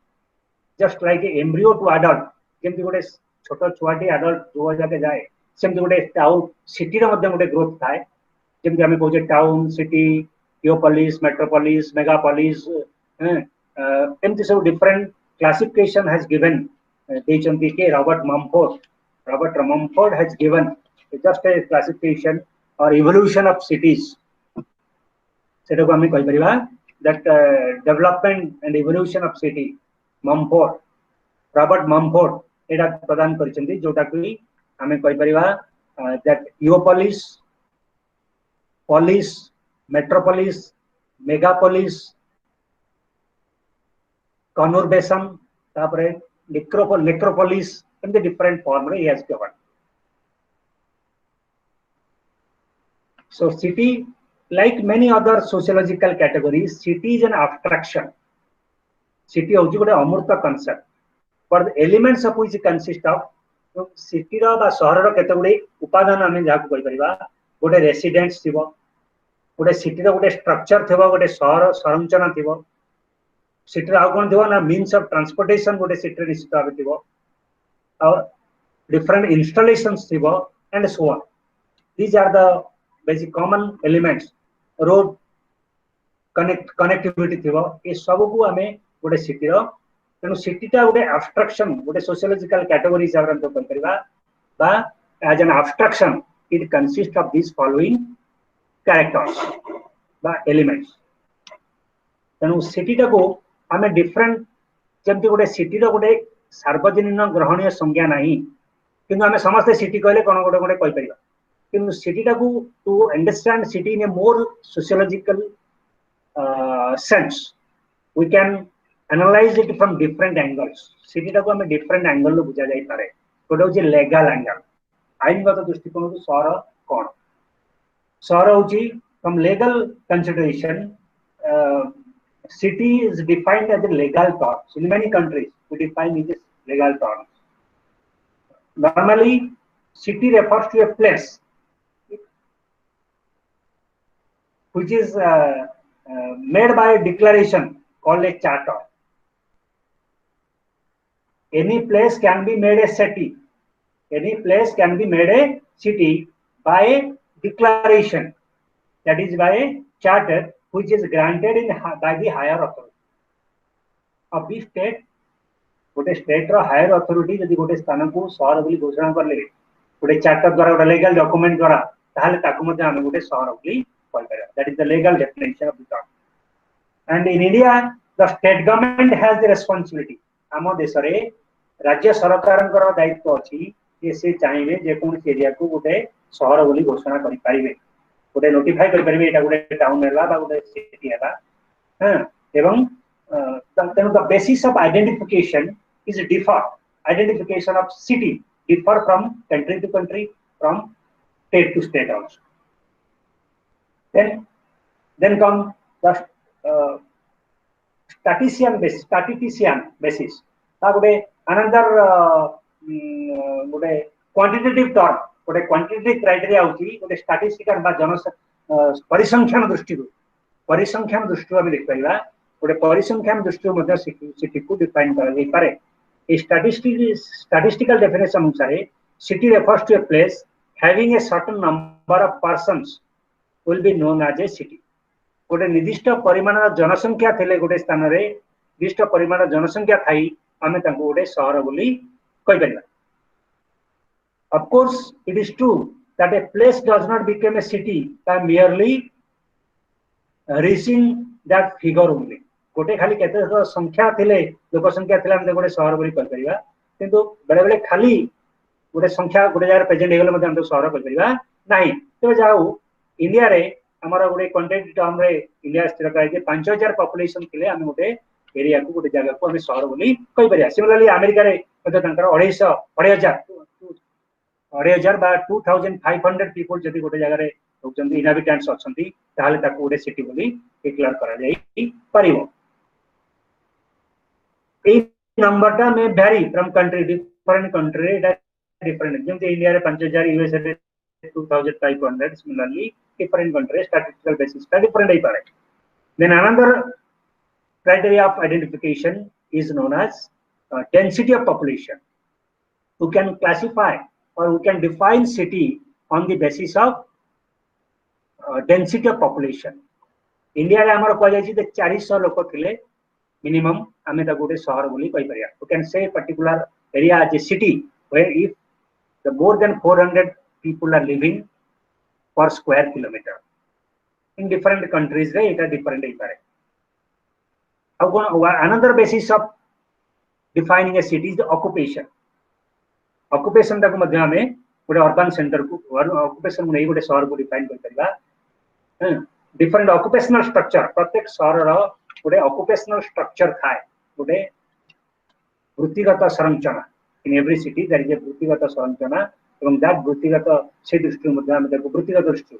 just like a embryo to adult. जेमति गोटे छोट छुआटी adult जो जाके जाए सेमति गोटे टाउन सिटी रे मध्ये गोटे ग्रोथ थाए जेमति हमें कहजे टाउन सिटी योपोलिस मेट्रोपोलिस मेगापोलिस एमति सब different classification has given Robert Mumford has given just a classification or evolution of cities. सेटा को हमें कहि परिबा that development and evolution of city Robert Mumford एटा प्रदान करिसेंती जोटा कि हमें कहि परिबा that Iopolis, polis, metropolis, megapolis conurbation तापरे necropolis in the different form he has governed. So city, like many other sociological categories, city is an abstraction. City is a amurta concept, but the elements of which consist of city रो बा शहर रो केते गुडी उपादान आमे जाकु कहि परिबा गोटे residents थिबो गोटे city रो गोटे स्ट्रक्चर थिबो गोटे शहर संरचना थिबो सिटी आउ कोन थिबो ना मीन्स ऑफ ट्रांसपोर्टेशन गोटे सिटी निश्चित भाबे थिबो और different installations thibo and so on. These are the basic common elements. Road connectivity thibo ए सब को हमें गोटे सिटी रो तेनु सिटी ता गोटे abstraction गोटे sociological category हिसाब रे तो परिबा बा as an abstraction it consists of these following characters बा elements. तेनु सिटी ता को हमें different जेमति गोटे सिटी रो गोटे सार्वजनिक ग्रहणीय संज्ञा नाही किंतु हमें समस्त सिटी कहले कोन गोटे गोटे कहि परिबा किंतु सिटी टा को to understand city in a more sociological sense we can analyse it from different angles city टा को हमें डिफरेंट एंगल लो बुझा जाई पारे गोटे होची लीगल एंगल आईनगत दृष्टिकोण तो शहर कोन शहर होची from legal consideration city is defined as a legal term in many countries we define it as legal term. Normally city refers to a place which is made by a declaration called a charter. Any place can be made a city, any place can be made a city by a declaration, that is by a charter which is granted by the higher authority of the state. गोटे state रो higher authority जदि गोटे स्थान को शहर बोली घोषणा करले गोटे चार्टर द्वारा गोटे लीगल डॉक्यूमेंट द्वारा ताहले ताकु मध्ये हम गोटे शहर बोली कहि पारे that is the legal definition of the term. And in India the state government has the responsibility हम देश रे राज्य सरकारनकर दायित्व अछि जे से चाहिबे जे कोन एरिया को गोटे शहर बोली घोषणा करि पारिबे गोटे नोटिफाई करि पारिबे एटा गोटे टाउन हैला बा गोटे सिटी हैला हां एवं the basis of identification is differ. Identification of city differ from country to country, from state to state also. Then come the statistician basis. Another quantitative term, quantitative criteria होची statistical बा परिसंख्यान दृष्टि हमें देख पाइबा गोटे परिसंख्यान दृष्टि मध्ये सिटी को डिफाइन करा जाई पारे. ए स्टैटिस्टिकल डेफिनेशन अनुसार city refers to a place having a certain number of persons will be known as a city. गोटे निर्दिष्ट परिमाण जनसंख्या थिले गोटे स्थान रे निर्दिष्ट परिमाण जनसंख्या थाई आमे ताको गोटे शहर बोली कहि परिबा. Of course it is true that a place does not become a city by merely reaching that figure only. गोटे खाली केते संख्या थिले लोक संख्या थिला हम गोटे शहर बोली कहि परिबा किंतु बेले बेले खाली गोटे संख्या गोटे जगह प्रेजेंट हेगले मध्ये हम शहर कहि परिबा नाही. तबे जाऊ इंडिया रे हमर गोटे क्वांटिटी टर्म रे इंडिया स्थिर करै जे 5000 पॉपुलेशन थिले हम गोटे एरिया को गोटे जगह को हम शहर बोली कहि परिबा. सिमिलरली अमेरिका रे मध्ये तंकर 2,500 बा 2500 पीपल जदि गोटे जगह रे होचंदी इनहैबिटेंट्स अछंती ताले ताको गोटे सिटी बोली डिक्लेयर करा जाई परिबो. ए नंबर टा में vary from country different country different जेमते इंडिया रे 5000 यूएस रे 2500 similarly different country statistical basis टा डिफरेंट है पारे. Then another criteria of identification is known as density of population. We can classify or we can define city on the basis of density of population. India रे हमर को जाय छी ते 400 लोक थिले मिनिमम हमें ता गोटे शहर बोली कहि परिया. We can say particular area as a city where if the more than 400 people are living per square kilometer. In different countries रे एटा डिफरेंट है पारे. Another basis of defining a city is the occupation. Occupation तक मध्ये हमें गोटे urban centre को occupation को नहीं गोटे शहर को डिफाइन कर परिबा. डिफरेंट ऑक्युपेशनल स्ट्रक्चर प्रत्येक शहर रो गोटे ऑक्युपेशनल स्ट्रक्चर थाए गोटे वृत्तिगत संरचना in every city that is a वृत्तिगत संरचना एवं दैट वृत्तिगत से दृष्टि मध्ये हम देखो वृत्तिगत दृष्टि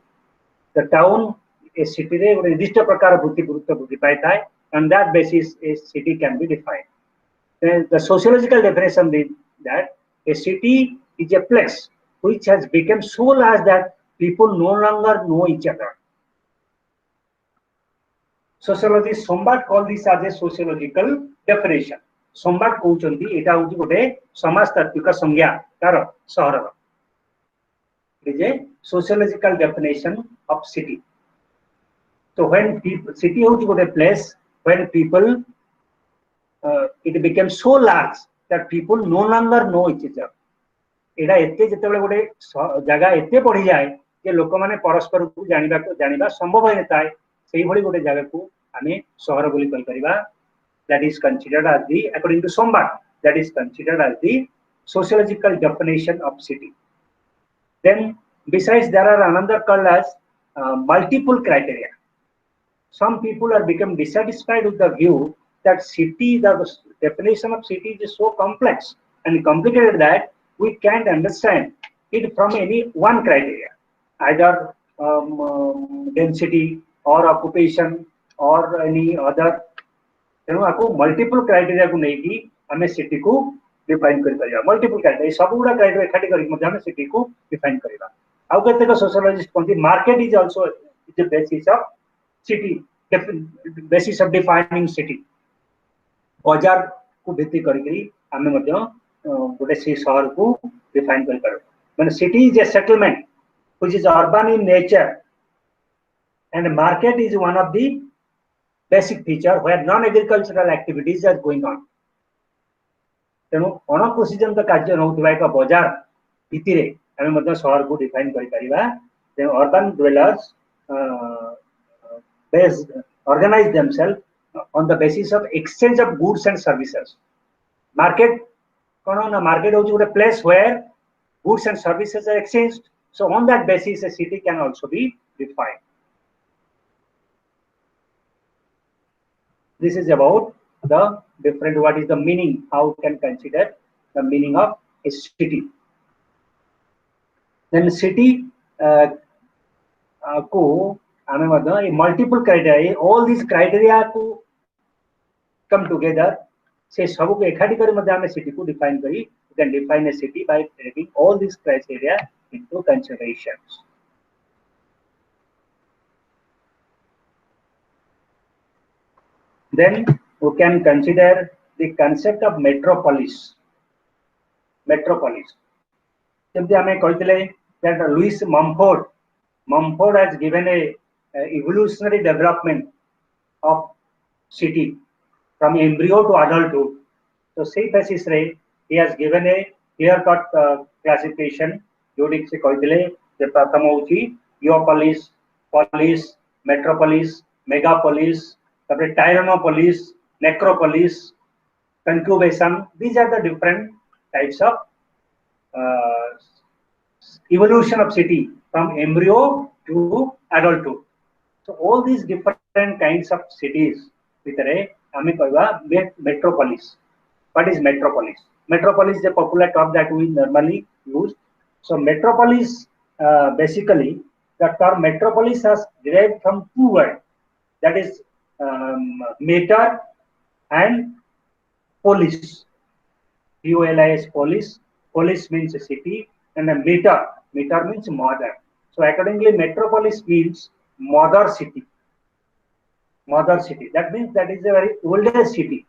द टाउन ए सिटी रे गोटे निर्दिष्ट प्रकार वृत्ति गुरुत्व वृद्धि पाई थाए and that basis A city can be defined the sociological definition is that a city is a place which has become so large that people no longer know each other. Sociologists Sombat call this as a sociological definition. Sombat कहउचंती एटा होची गोटे समाजतात्विक संज्ञा car शहरर. It is a sociological definition of city. So when people, city होची गोटे place when people it becomes so large that people no longer know each other. एटा एते जेतेबेले गोटे जगह एते बढ़ी जाए जे लोक माने परस्पर को जानिबा संभव होय नताय सेही भली गोटे जगह को आमे शहर बोली कहि परिबा. That is considered as the, according to Sombat, that is considered as the sociological definition of city. Then besides there are another called as multiple criteria. Some people are become dissatisfied with the view that city, the definition of city is so complex and complicated that we can't understand it from any one criteria, either density or occupation or any other. तेणु आपको multiple criteria को नहीं कि हमें city को define कर परिया. Multiple criteria सब गुडा क्राइटेरिया खाटी करी मध्ये हमें सिटी को डिफाइन करिबा. आउ केते को सोशियोलॉजिस्ट कोंती market is also the basis of city, basis of defining city. बाजार को भित्ति करी हमें मध्ये गोटे से शहर को डिफाइन कर पारो. माने city is a settlement which is urban in nature and market is one of the basic feature where non-agricultural activities are going on. तेणु अण कृषिजनित कार्य नौथिबा एक बाजार भितिरे आमे मध्ये शहर को डिफाइन करि परिबा. तेणु urban dwellers organize themselves on the basis of exchange of goods and services. Market kono na market hoji gote place where goods and services are exchanged. So on that basis a city can also be defined. This is about the different, what is the meaning, how we can consider the meaning of a city. Then city को आमे मध्ये multiple criteria, all these criteria को come together से सब को एकाठी करी मध्ये आमे city को define करी. You can define a city by taking all these criteria into considerations. Then we can consider the concept of metropolis. Metropolis. जब हमें कहते that Louis Mumford has given a evolutionary development of city from embryo to adulthood. So say basis रे he has given a clear-cut classification. जोड़ी से कहते जे प्रथम होची iopolis, polis, metropolis, megapolis, tyrannopolis, necropolis, concubation. These are the different types of evolution of city from embryo to adulthood. So all these different kinds of cities भितरे हमें कहवा metropolis. What is metropolis? Metropolis is a popular term that we normally use. So metropolis, basically the term metropolis has derived from two words, that is meter and polis. P-O-L-I-S, polis. Polis means a city, and a meter means mother. So accordingly, metropolis means mother city. Mother city. That means that is a very oldest city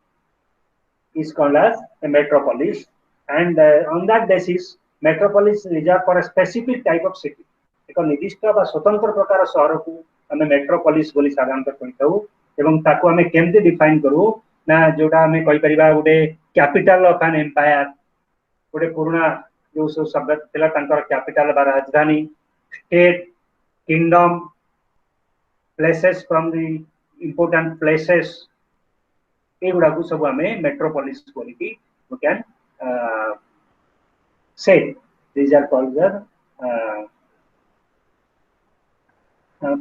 is called as a metropolis, and on that basis, metropolis is reserved for a specific type of city. एक निर्दिष्ट बा स्वतंत्र प्रकार शहर को हमें metropolis बोली साधारणतः कहिताऊ. एवं ताको हमें केमते डिफाइन करू ना जोटा हमें कहि परिबा गोटे कैपिटल ऑफ एन एम्पायर. गोटे पुराना जो सब शब्द थिला तांकर कैपिटल बा राजधानी, state, kingdom, places from the important places, एगुडा को सब हमें मेट्रोपोलिस बोली की we can say these are called the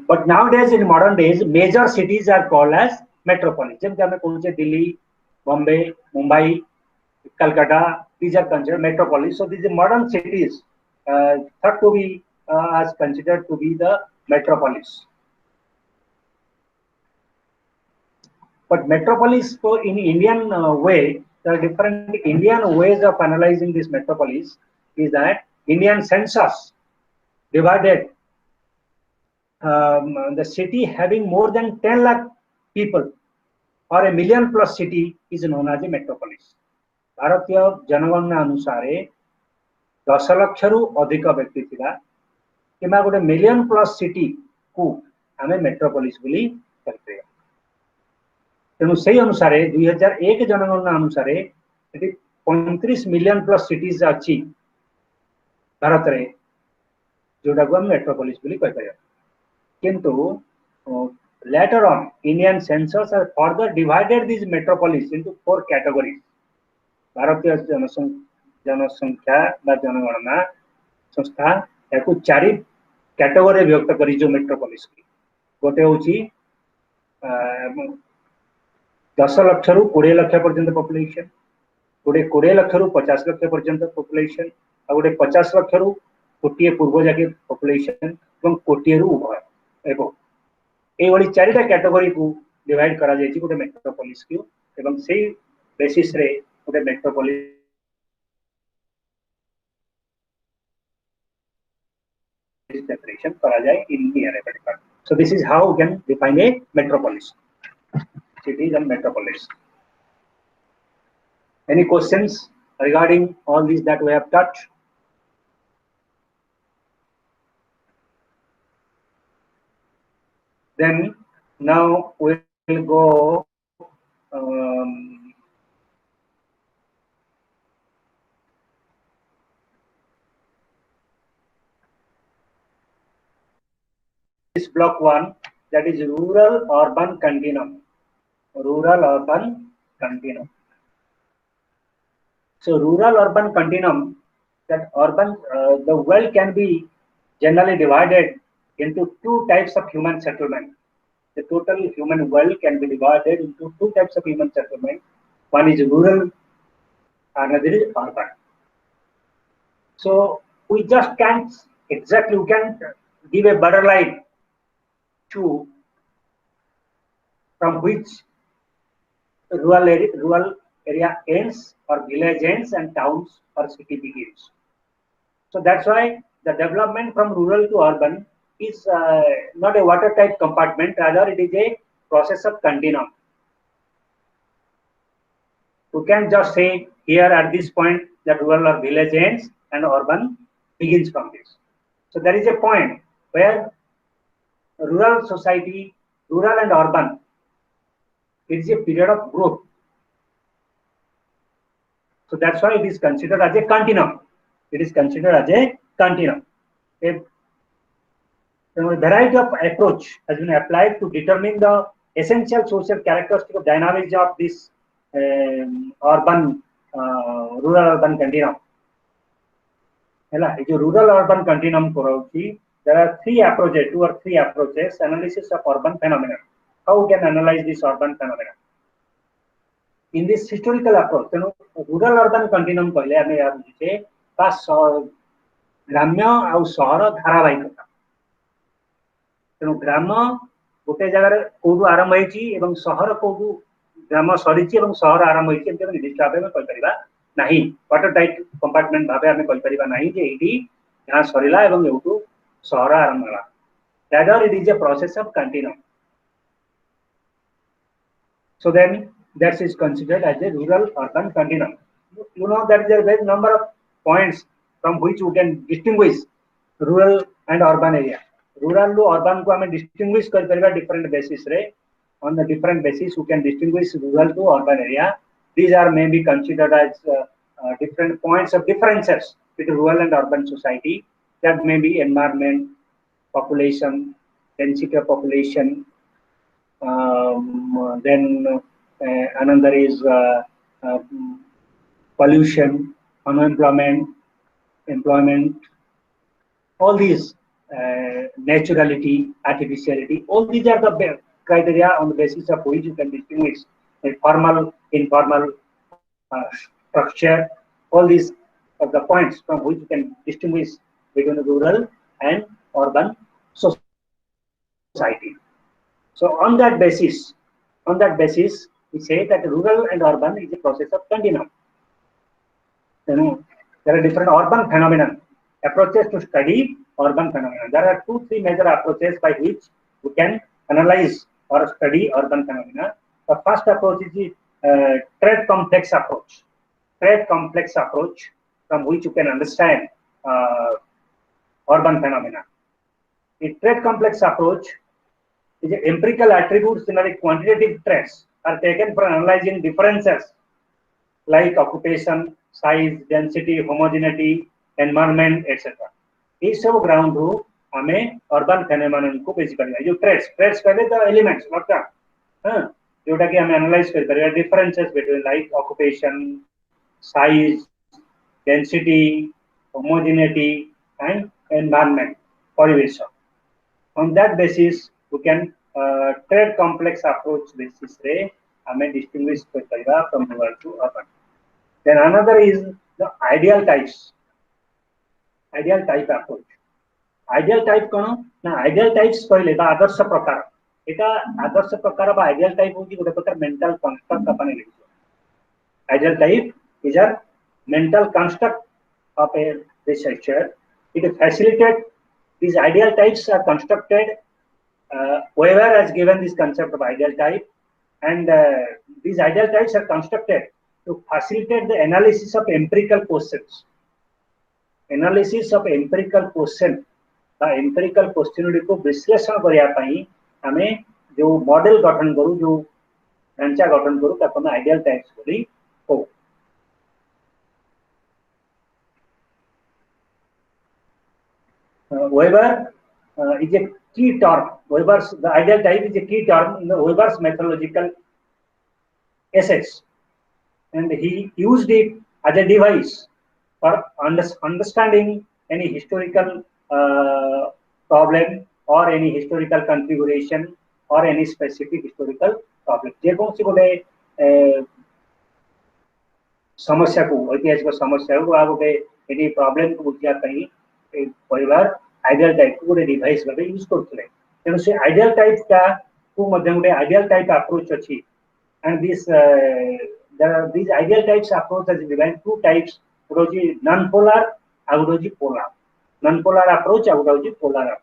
but nowadays in modern days major cities are called as metropolis. जब हमें कौन से Delhi, Bombay, Mumbai, Calcutta, these are considered metropolis. So these are modern cities thought to be as considered to be the metropolis. But metropolis, so in Indian way, there are different Indian ways of analyzing this metropolis. Is that Indian census divided the city having more than 10 lakh people or a million plus city is known as a metropolis. भारतीय जनगणना अनुसार 10 लाख रु अधिक व्यक्ति थिला किमा गोटे million plus city को आमे मेट्रोपोलिस बोली करते तेणु से अनुसार 2001 जनगणना अनुसार 35 मिलियन प्लस सिटीज अच्छी भारत रे जोटा को हम मेट्रोपोलिस बोली कह पाया किंतु later on Indian census has further divided these metropolis into 4 categories. भारतीय जनसंख्या बा जनगणना संस्था याकू 4 कैटेगरी विभक्त करी जो मेट्रोपोलिस की गोटे होची 10 लाख रु 20 लाख पर्यंत पॉपुलेशन गोटे 20 लाख रु 50 लाख पर्यंत पॉपुलेशन आ गोटे 50 लाख रु कोटिए पूर्व जाके पॉपुलेशन एवं कोटिए रु उभय एवं ए वाली 4टा कैटेगरी को डिवाइड करा जायछि गोटे मेट्रोपोलिस को एवं सेही बेसिस रे गोटे मेट्रोपोलिस definition करा जाए in the arithmetic. So this is how we can define a metropolis. Cities and metropolis. Any questions regarding all these that we have touched? Then now we will go this block 1, that is rural urban continuum. Rural urban continuum. So rural urban continuum, that urban the world can be generally divided into 2 types of human settlement. The total human world can be divided into 2 types of human settlement. One is rural, another is urban. So we just can't exactly, we can't give a borderline to from which rural area ends or village ends and towns or city begins. So that's why the development from rural to urban is not a watertight compartment, rather it is a process of continuum. You can just say here at this point that rural or village ends and urban begins from this. So there is a point where rural society, rural and urban, it is a period of growth. So that's why it is considered as a continuum. It is considered as a continuum. A variety of approach has been applied to determine the essential social characteristic of dynamics of this urban rural-urban continuum. Rural-urban continuum there are 2 or 3 approaches analysis of urban phenomena. How we can analyze this urban phenomena? In this historical approach, rural-urban continuum कहले आमे या बुझे ग्राम्य आउ सहर धारावाहिकता. तेणु ग्राम गोटे जगह कोडू आरंभ होइछि एवं सहर कोडू ग्राम सरीछि एवं सहर आरंभ होइछि एमते निर्दिष्ट भाबे में कहि परिबा नाही. वाटर टाइट कंपार्टमेंट भाबे आमे कहि परिबा नाही जे एठी जहां सरीला एवं एउटू सहर आरंभ होला. Rather it is a process of continuum. So then that is considered as a rural urban continuum. You know that there is a very number of points from which you can distinguish rural and urban area. Rural to urban को हमें distinguish कर परिबा different basis रे. On the different basis you can distinguish rural to urban area. These are maybe considered as different points of differences between rural and urban society. That may be environment, population, density of population, then another is pollution, unemployment, employment, all these naturality, artificiality, all these are the criteria on the basis of which you can distinguish a formal informal structure. All these are the points from which you can distinguish between the rural and urban society. So on that basis, we say that rural and urban is a process of continuum. You know, there are different urban phenomena, approaches to study urban phenomena. There are 2-3 major approaches by which we can analyze or study urban phenomena. The first approach is the trade complex approach. Trade complex approach from which you can understand urban phenomena. The trade complex approach is the empirical attributes in the quantitative traits are taken for analyzing differences like occupation, size, density, homogeneity, environment, etc. ये सब ground रू हमें urban phenomenon को basically जो trades कहले तो elements मतलब हां जोटा कि हमें एनालाइज कर परिया differences between like occupation size density homogeneity and environment परिवेश on that basis we can trade complex approach basis रे हमें distinguish कर परिया from rural to urban. Then another is the ideal type approach. Ideal type कौन ना ideal types कहले तो आदर्श प्रकार एटा आदर्श प्रकार बा ideal type होगी गोटे प्रकार mental construct अपने लिखो. Ideal type is a mental construct of a researcher. It facilitates these ideal types are constructed. Weber has given this concept of ideal type, and these ideal types are constructed to facilitate the analysis of empirical questions. Analysis of empirical question, the empirical question को विश्लेषण करिया पई हमें जो model गठन करू जो ढांचा गठन करू ताको हम आइडियल टाइप्स बोली हो. Weber is a key term. The ideal type is a key term in the Weber's methodological essays, and he used it as a device for understanding any historical problem or any historical configuration or any specific historical problem. जे कौन सी गोटे समस्या को ऐतिहासिक समस्या को आ गोटे any problem को बुझिया पई परिवार आइडियल टाइप को गोटे डिवाइस भाबे यूज करथले. तेनो से आइडियल टाइप का को मध्यम गोटे आइडियल टाइप अप्रोच अछि, and this there are these ideal types approach as divided two types. One non-polar, other is polar. Non-polar approach, other is polar approach.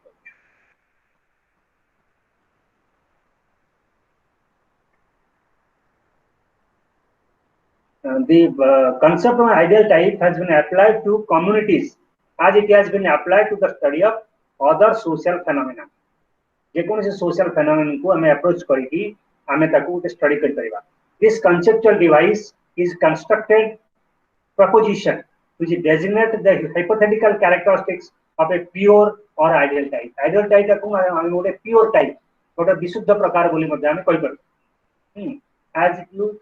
The concept of ideal type has been applied to communities as it has been applied to the study of other social phenomena. जे कौन से social phenomenon को हमें approach करेगी हमें ताकू के study कर परिवा. This conceptual device is constructed proposition which designate the hypothetical characteristics of a pure or ideal type. Ideal type को हम बोले pure type, थोड़ा विशुद्ध प्रकार बोली मध्य हमें कोई पर. As you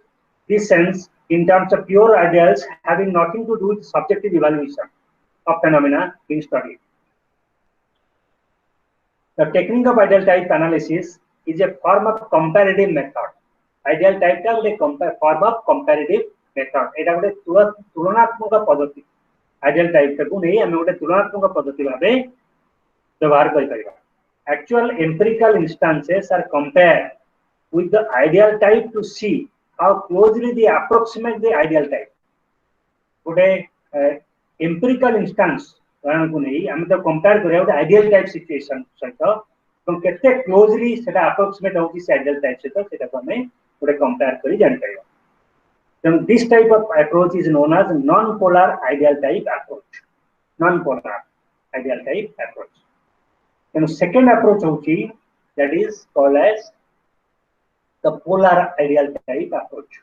this sense in terms of pure ideals having nothing to do with subjective evaluation of phenomena being studied. The technique of ideal type analysis is a form of comparative method. Ideal type का एक form of comparative method. एटा गोटे तुलनात्मक पद्धति. Ideal type को नहीं हमें गोटे तुलनात्मक पद्धति भाबे व्यवहार करि परिबा. Actual empirical instances are compared with the ideal type to see how closely they approximate the ideal type. गोटे empirical instance कारण को नहीं हमें तो कंपेयर करिया गोटे आइडियल टाइप सिचुएशन सहित तो केते क्लोजली सेटा अप्रोक्सीमेट होची से आइडियल टाइप से तो सेटा को हमें गोटे कंपेयर करी जानि परिबा. So this type of approach is known as non-polar ideal type approach. Non-polar ideal type approach. And second approach होची that is called as the polar ideal type approach.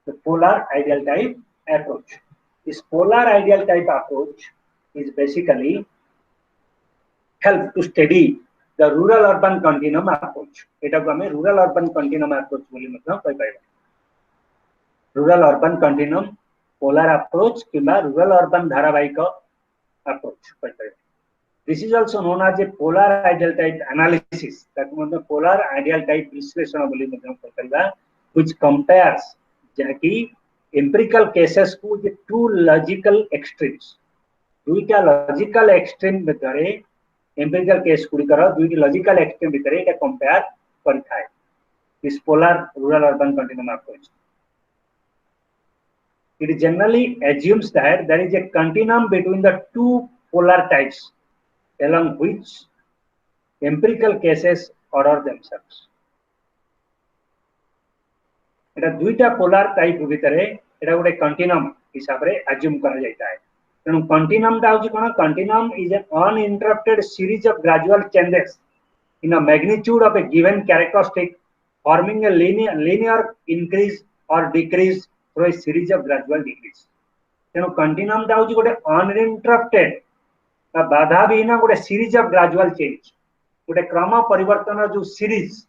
The polar ideal type approach. This polar ideal type approach is basically help to study the rural-urban continuum approach. एटा को हमें rural-urban continuum approach बोली मतलब कोई पाएगा. Rural-urban continuum, polar approach किंबा rural-urban धारावाहिक approach कोई पाएगा. This is also known as a polar ideal type analysis. ताकि मतलब polar ideal type विश्लेषण बोली मतलब कोई पाएगा, which compares जहाँकि एम्पिरिकल केसेस को जे टू लॉजिकल एक्सट्रीम्स दुईटा लॉजिकल एक्सट्रीम भितर एम्पिरिकल केस गुड़िकर दुईटी लॉजिकल एक्सट्रीम भितर एटा कंपेयर करथाय this polar rural urban continuum approach it generally assumes that there is a continuum between the two polar types along which empirical cases order themselves एटा दुईटा polar type भितर एटा गोटे continuum हिसाब रे assume करा जायता है तेणु कंटिन्यूम टा होची कोन continuum is an uninterrupted series of gradual changes in a magnitude of a given characteristic forming a linear increase or decrease through a series of gradual decrease तेणु कंटिन्यूम टा होची गोटे अनइंटरप्टेड बाधा विहीन गोटे सीरीज ऑफ ग्रेजुअल चेंज गोटे क्रम परिवर्तन जो सीरीज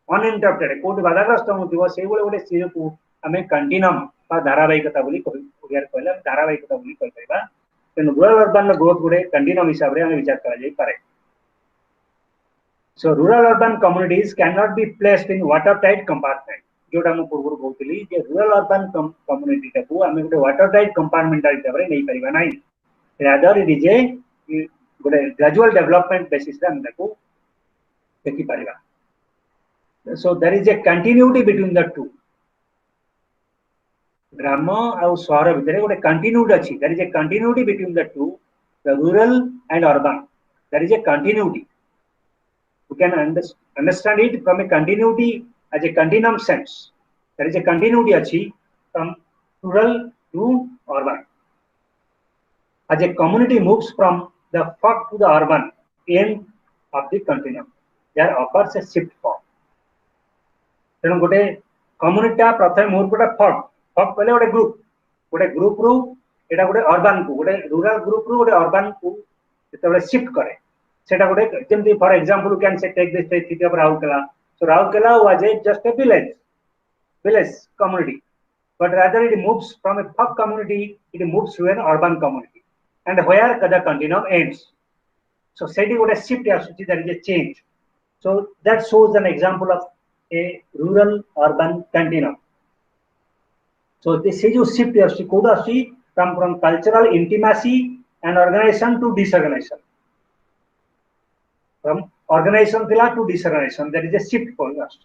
अनइंटरप्टेड कोड बाधाग्रस्त होतिबो सेई बोले गोटे सीरीज को हमें कंटिन्यूम बा धारावाहिकता बोली ओडिया रे कहले धारावाहिकता बोली कहि परिबा तेणु रूरल अर्बन ग्रोथ गोटे कंटिन्यूम हिसाब रे हम विचार करा जाई पारे सो rural urban communities can not be placed in water tight compartment जोटा हम पूर्व कहती जे रूरल अर्बन कम्युनिटी टाकू आम गोटे वाटर टाइट कंपार्टमेंटल हिसाब रे नहीं परिबा नाही रादर इट इज ए गोटे ग्रेजुअल डेवलपमेंट बेसिस रे हम ताकू देखि परिबा so there is a continuity between the two ग्राम और शहर भितर गोटे कंटिन्यूटी अच्छी there is a continuity between the two the rural and urban there is a continuity you can understand it from a continuity as a continuum sense there is a continuity अच्छी from rural to urban as a community moves from the fog to the urban end of the continuum there occurs a shift form तेणु गोटे community प्रथम मोर गोटे फग फग कहले गोटे group रु एटा गोटे urban को गोटे रूरल ग्रुप रु गोटे अर्बन को जेतेबेले शिफ्ट करे सेटा गोटे जेमति for example you can say take this city of Rourkela so Rourkela was a just a village community but rather it moves from a fog community it moves to an urban community and where the continuum ends so seti gote shift asuchi there is a change so that shows an example of a rural urban continuum so this is your shift as koda see from cultural intimacy and organization to disorganization from organization thila to disorganization there is a shift for us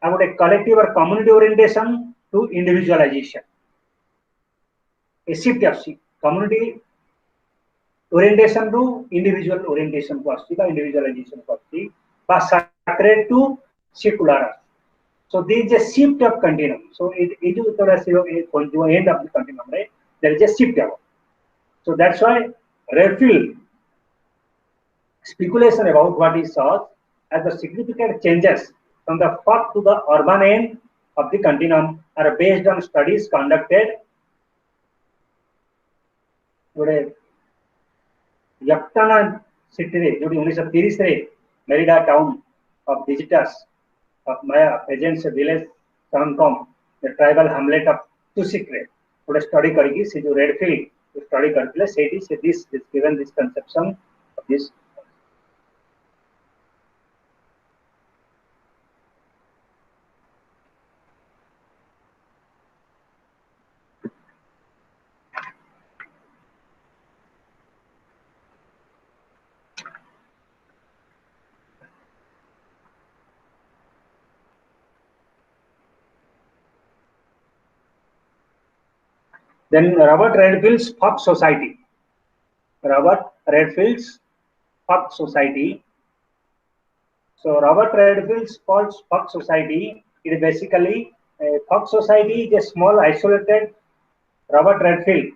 about a collective or community orientation to individualization a shift as community orientation to individual orientation ko asti ba individualization ko asti ba sacred to secular so there is a shift of continuum so it is the end of the continuum right there is a shift about so that's why Redfield speculation about what is saw as the significant changes from the fog to the urban end of the continuum are based on studies conducted गोटे यक्टाना city रे जोडी 1930 रे Merida town of visitors of Maya presents a village Sancom, the tribal hamlet of Tusikre. गोटे study करके से जो Redfield study करथिले सेठी से this given this conception of this Then Robert Redfield's Fog Society. Robert Redfield's Fog Society. So Robert Redfield's Fog Society is basically a Fog Society is a small isolated Robert Redfield.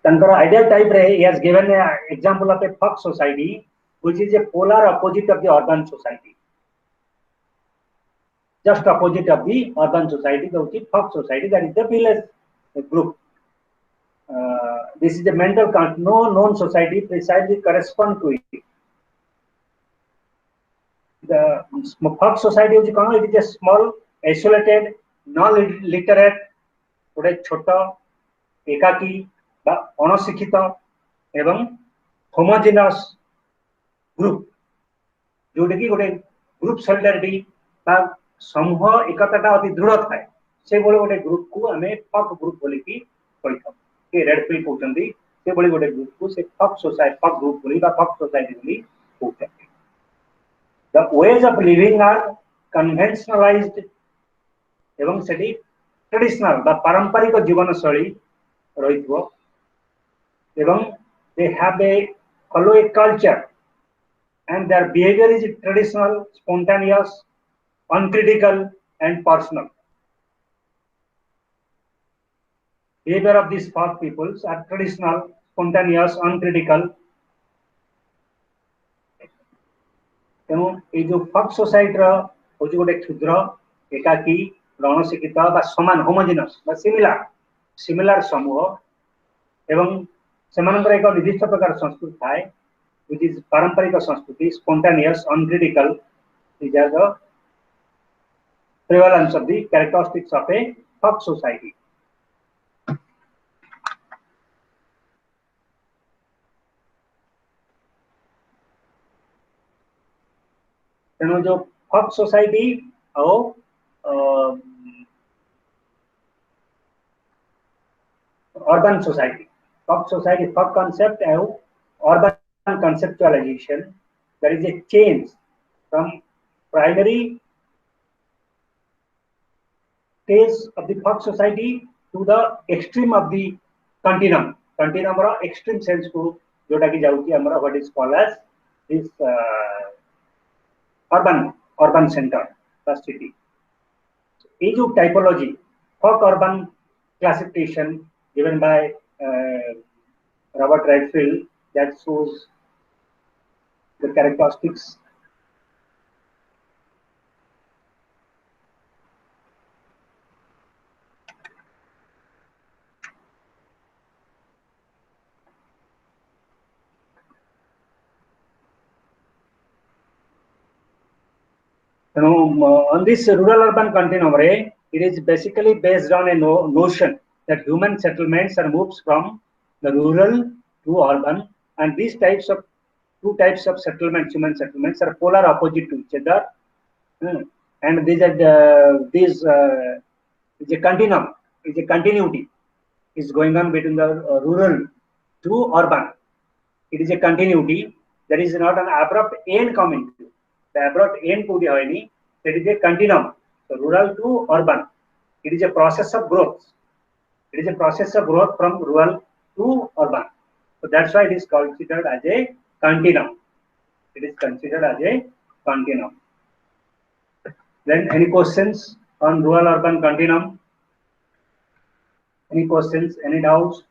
Ideal type he has given an example of a Fog Society which is a polar opposite of the urban society. Just opposite of the urban society, the fog society, that is the village group. This is a mental count. No known society precisely correspond to it. The fog society is it is a small, isolated, non-literate, गोटे छोट एकाकी बा अनशिक्षित एवं homogeneous group Jote कि गोटे group solidarity बा समूह एकताटा अति दृढ़ थाए से बोले गोटे ग्रुप को हमें फक ग्रुप बोली की कहि था के रेड पिल कहउचंदी से बोली गोटे ग्रुप को से फक सोसाइटी फक ग्रुप बोली बा फक सोसाइटी बोली कहउचंदी the ways of living are conventionalized एवं सेठी ट्रेडिशनल बा पारंपरिक जीवन शैली रहितबो एवं they have a follow a culture and their behavior is traditional, spontaneous, uncritical and personal. Behavior of these folk peoples are traditional, spontaneous, uncritical. तेणु ये जो फक सोसाइटी हूँ गोटे क्षुद्र एकाकी रणशिक्षित समान होमोजिनस सिमिलार समूह एवं सेमानंतर एक निर्दिष्ट प्रकार संस्कृति थाए which is पारंपरिक संस्कृति spontaneous uncritical these are the prevalence of the characteristics of a folk society. तेणु जो folk society और urban society folk concept and urban conceptualization, there is a change from primary stage of the folk society to the extreme of the continuum ro extreme sense को जोटा कि जाउची हमरा what is called as this urban center the city. ये जो typology folk urban classification given by Robert Redfield that shows the characteristics on this rural urban continuum, it is basically based on a notion that human settlements are moves from the rural to urban, and these two types of settlements, human settlements, are polar opposite to each other, and these is a continuum, is a continuity is going on between the rural to urban. It is a continuity. There is not an abrupt end coming to. The abrupt end to the hoini, that is a continuum. So rural to urban. It is a process of growth. It is a process of growth from rural to urban. So that's why it is considered as a continuum. It is considered as a continuum. Then any questions on rural urban continuum? Any questions? Any doubts?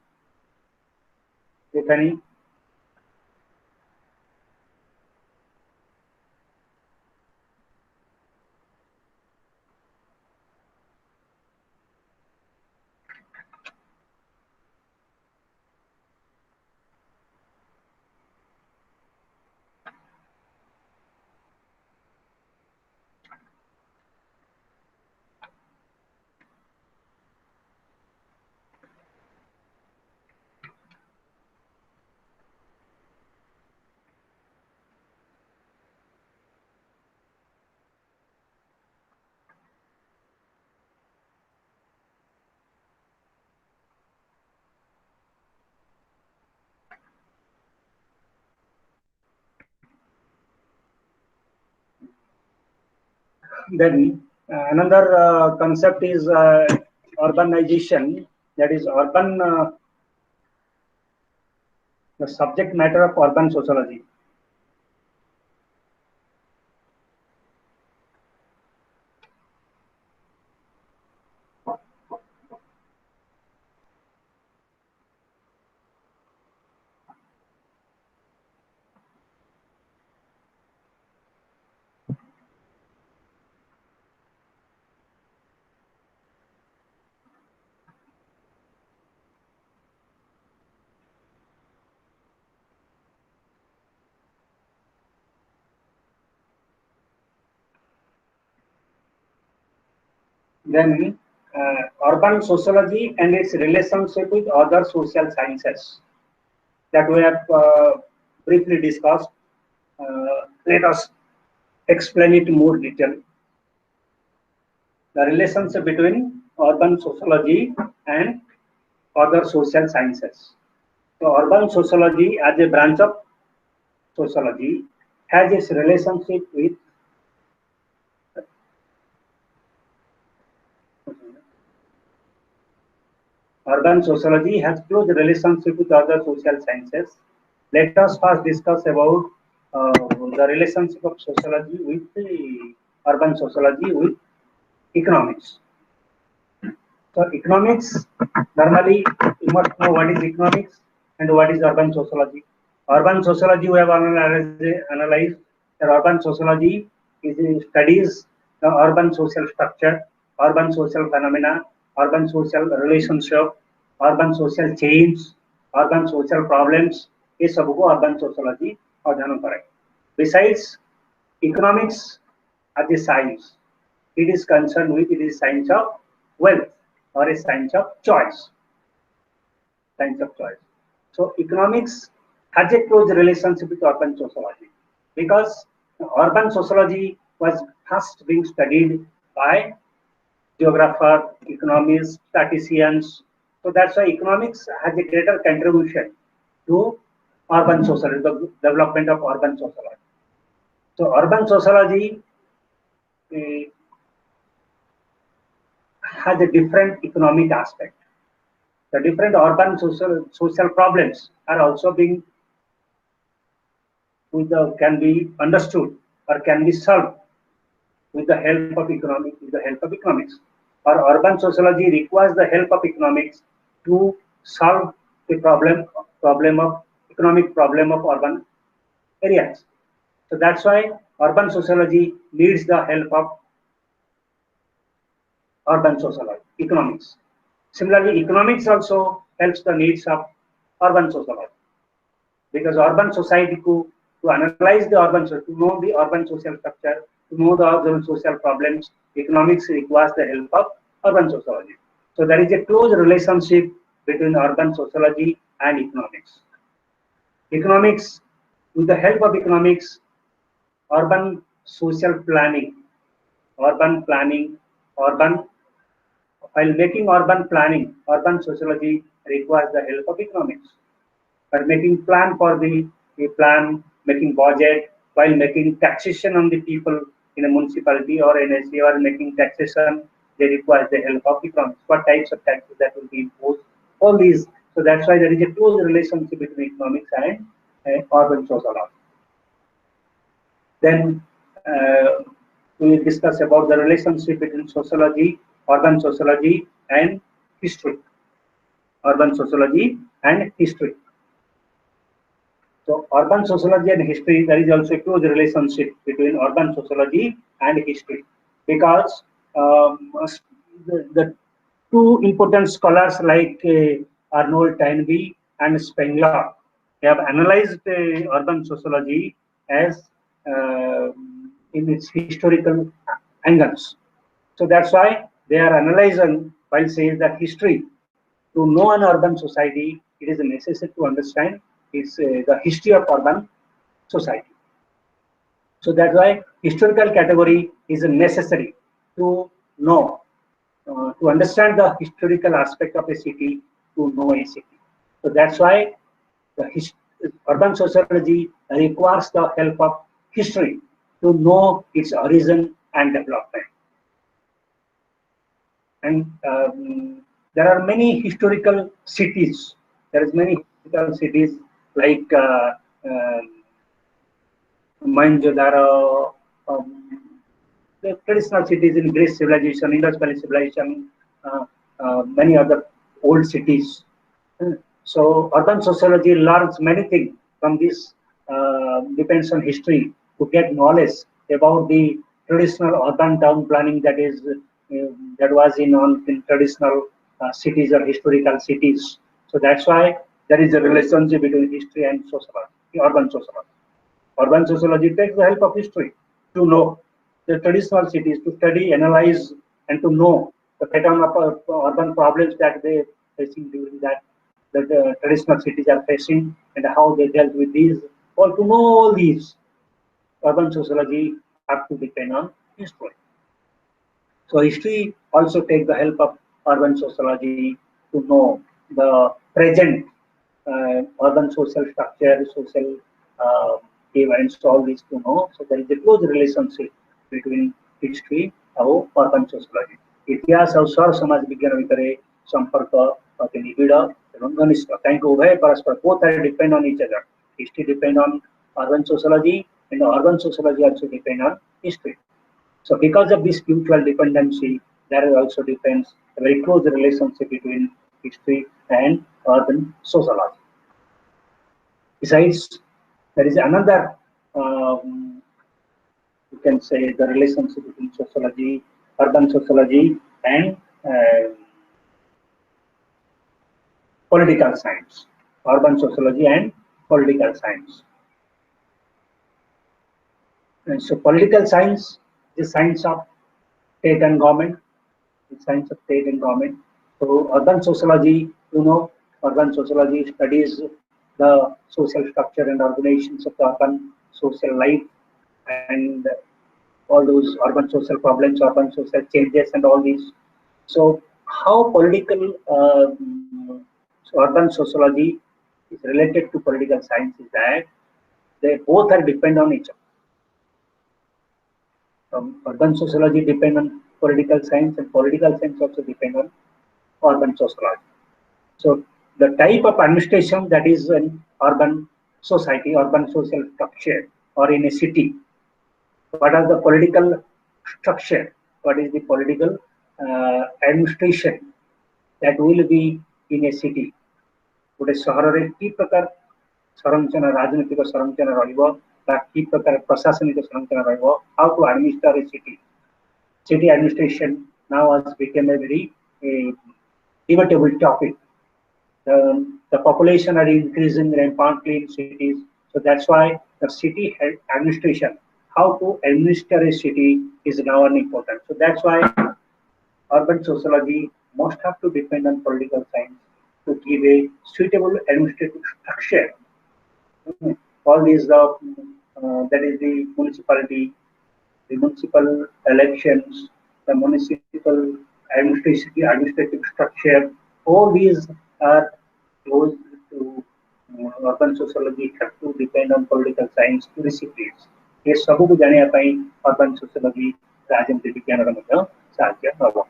If any? Then another concept is urbanization, that is urban, the subject matter of urban sociology. Then urban sociology and its relationship with other social sciences that we have briefly discussed. Let us explain it more detail. The relationship between urban sociology and other social sciences. So urban sociology as a branch of sociology has its relationship with urban sociology has close relationship with other social sciences. Let us first discuss about the relationship of sociology with the urban sociology with economics. So economics, normally you must know what is economics and what is urban sociology. Urban sociology we have analyzed that urban sociology studies the urban social structure, urban social phenomena, urban social relationship, urban social change, urban social problems. ये सबको urban sociology अध्ययन करें. Besides economics as a science, it is concerned with it is science of wealth or a science of choice. Science of choice. So economics has a close relationship with urban sociology because urban sociology was first being studied by geographers, economists, statisticians. So that's why economics has a greater contribution to urban sociology, the development of urban sociology. So urban sociology has a different economic aspect. The different urban social problems are also being can be understood or can be solved with the help of economics. Or urban sociology requires the help of economics to solve the economic problem of urban areas. So that's why urban sociology needs the help of urban sociology, economics. Similarly, economics also helps the needs of urban sociology because urban society to analyze the urban, to know the urban social structure, to know the urban social problems, economics requires the help of urban sociology. So there is a close relationship between urban sociology and economics. Economics, with the help of economics, urban social planning, while making urban planning, urban sociology requires the help of economics. But making plan for the plan, making budget, while making taxation on the people in a municipality or in a city or making taxation, they require the help of economics. What types of taxes that will be imposed? All these. So that's why there is a close relationship between economics and urban sociology. Then we will discuss about the relationship between sociology, urban sociology, and history. Urban sociology and history. So urban sociology and history, there is also a close relationship between urban sociology and history because the two important scholars like Arnold Toynbee and Spengler, they have analyzed urban sociology as in its historical angles. So that's why they are analyzing while saying that history, to know an urban society, it is necessary to understand the history of urban society. So that's why historical category is necessary to know, to understand the historical aspect of a city, to know a city. So that's why the urban sociology requires the help of history to know its origin and development. And there are many historical cities. There is many historical cities like Mohenjo-daro, the traditional cities in Greek civilization, Indus Valley civilization, many other old cities. So urban sociology learns many things from this, depends on history to get knowledge about the traditional urban town planning that is that was in traditional cities or historical cities. So that's why there is a relationship between history and sociology, urban sociology. Urban sociology takes the help of history to know the traditional cities, to study, analyze, and to know the pattern of urban problems that they facing during that the traditional cities are facing and how they dealt with these. Or to know all these, urban sociology have to depend on history. So history also take the help of urban sociology to know the present urban social structure, social events, all these to know. So there is a close relationship between history और urban sociology. इतिहास और सौर समाज विज्ञान भितर संपर्क अति निबिड़ एवं घनिष्ठ कहीं उभय परस्पर both are depend on each other. History depend on urban sociology and urban sociology also depend on history. So because of this mutual dependency, there also depends a very close relationship between history and urban sociology. Besides, there is another, you can say, the relationship between sociology, urban sociology, and political science. Urban sociology and political science. And so political science is the science of state and government, the science of state and government. So urban sociology, urban sociology studies the social structure and organizations of the urban social life and all those urban social problems, urban social changes and all these. So how political urban sociology is related to political science is that they both are depend on each other. Urban sociology depend on political science and political science also depend on urban sociology. So the type of administration that is an urban society, urban social structure, or in a city, what are the political structure, what is the political administration that will be in a city. गोटे सहर में कि प्रकार संरचना राजनीतिक संरचना कि प्रकार प्रशासनिक संरचना how to administer a city administration now has become a very debatable topic. The population are increasing rampantly in cities, so that's why the city administration, how to administer a city, is now an important. So that's why urban sociology must have to depend on political science to give a suitable administrative structure. All these, that is the municipality, the municipal elections, the municipal administrative structure, all these are close to urban sociology, have to depend on political science to disciplines. ये सब को जाने पाई urban sociology राजनीति विज्ञान का मतलब साध्य होगा.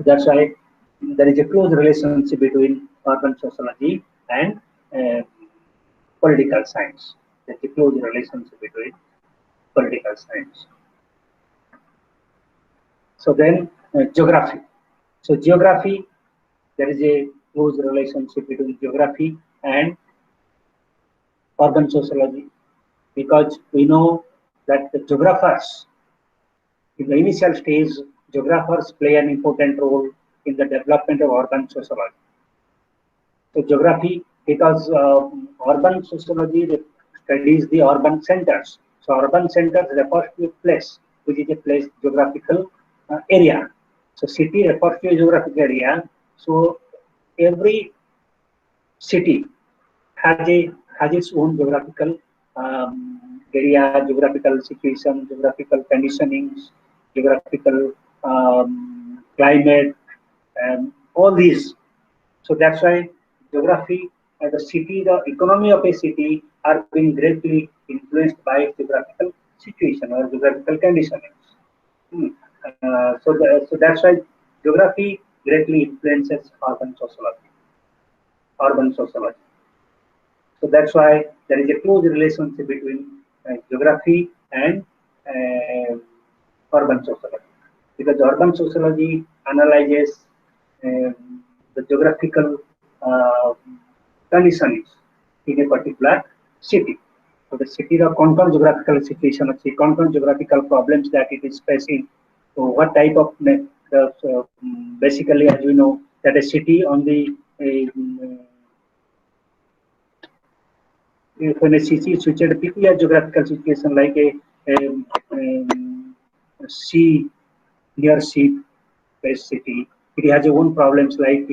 That's why there is a close relationship between urban sociology and political science. There's a close relationship between political science. So then geography. So geography, there is a close relationship between geography and urban sociology, because we know that the geographers, in the initial stage, geographers play an important role in the development of urban sociology. So geography, because urban sociology studies the urban centers. So urban centers refers to a place, which is a place geographical area. So city refers to a geographical area. So every city has its own geographical area, geographical situation, geographical conditionings, geographical climate, and all these. So that's why geography and the city, the economy of a city are being greatly influenced by geographical situation or geographical conditionings. So that's why geography greatly influences urban sociology. So that's why there is a close relationship between geography and urban sociology, because urban sociology analyzes the geographical conditions in a particular city. So the city the concrete geographical situation, concrete geographical problems that it is facing. So what type of basically, as you know, that a city on the when a city is situated a peculiar geographical situation like a sea, near sea based city, it has its own problems like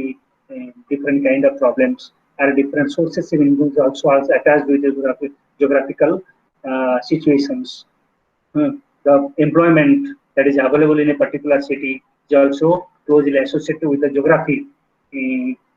different kind of problems and different sources of income also attached with the geographical situations. the employment that is available in a particular city is also closely associated with the geography,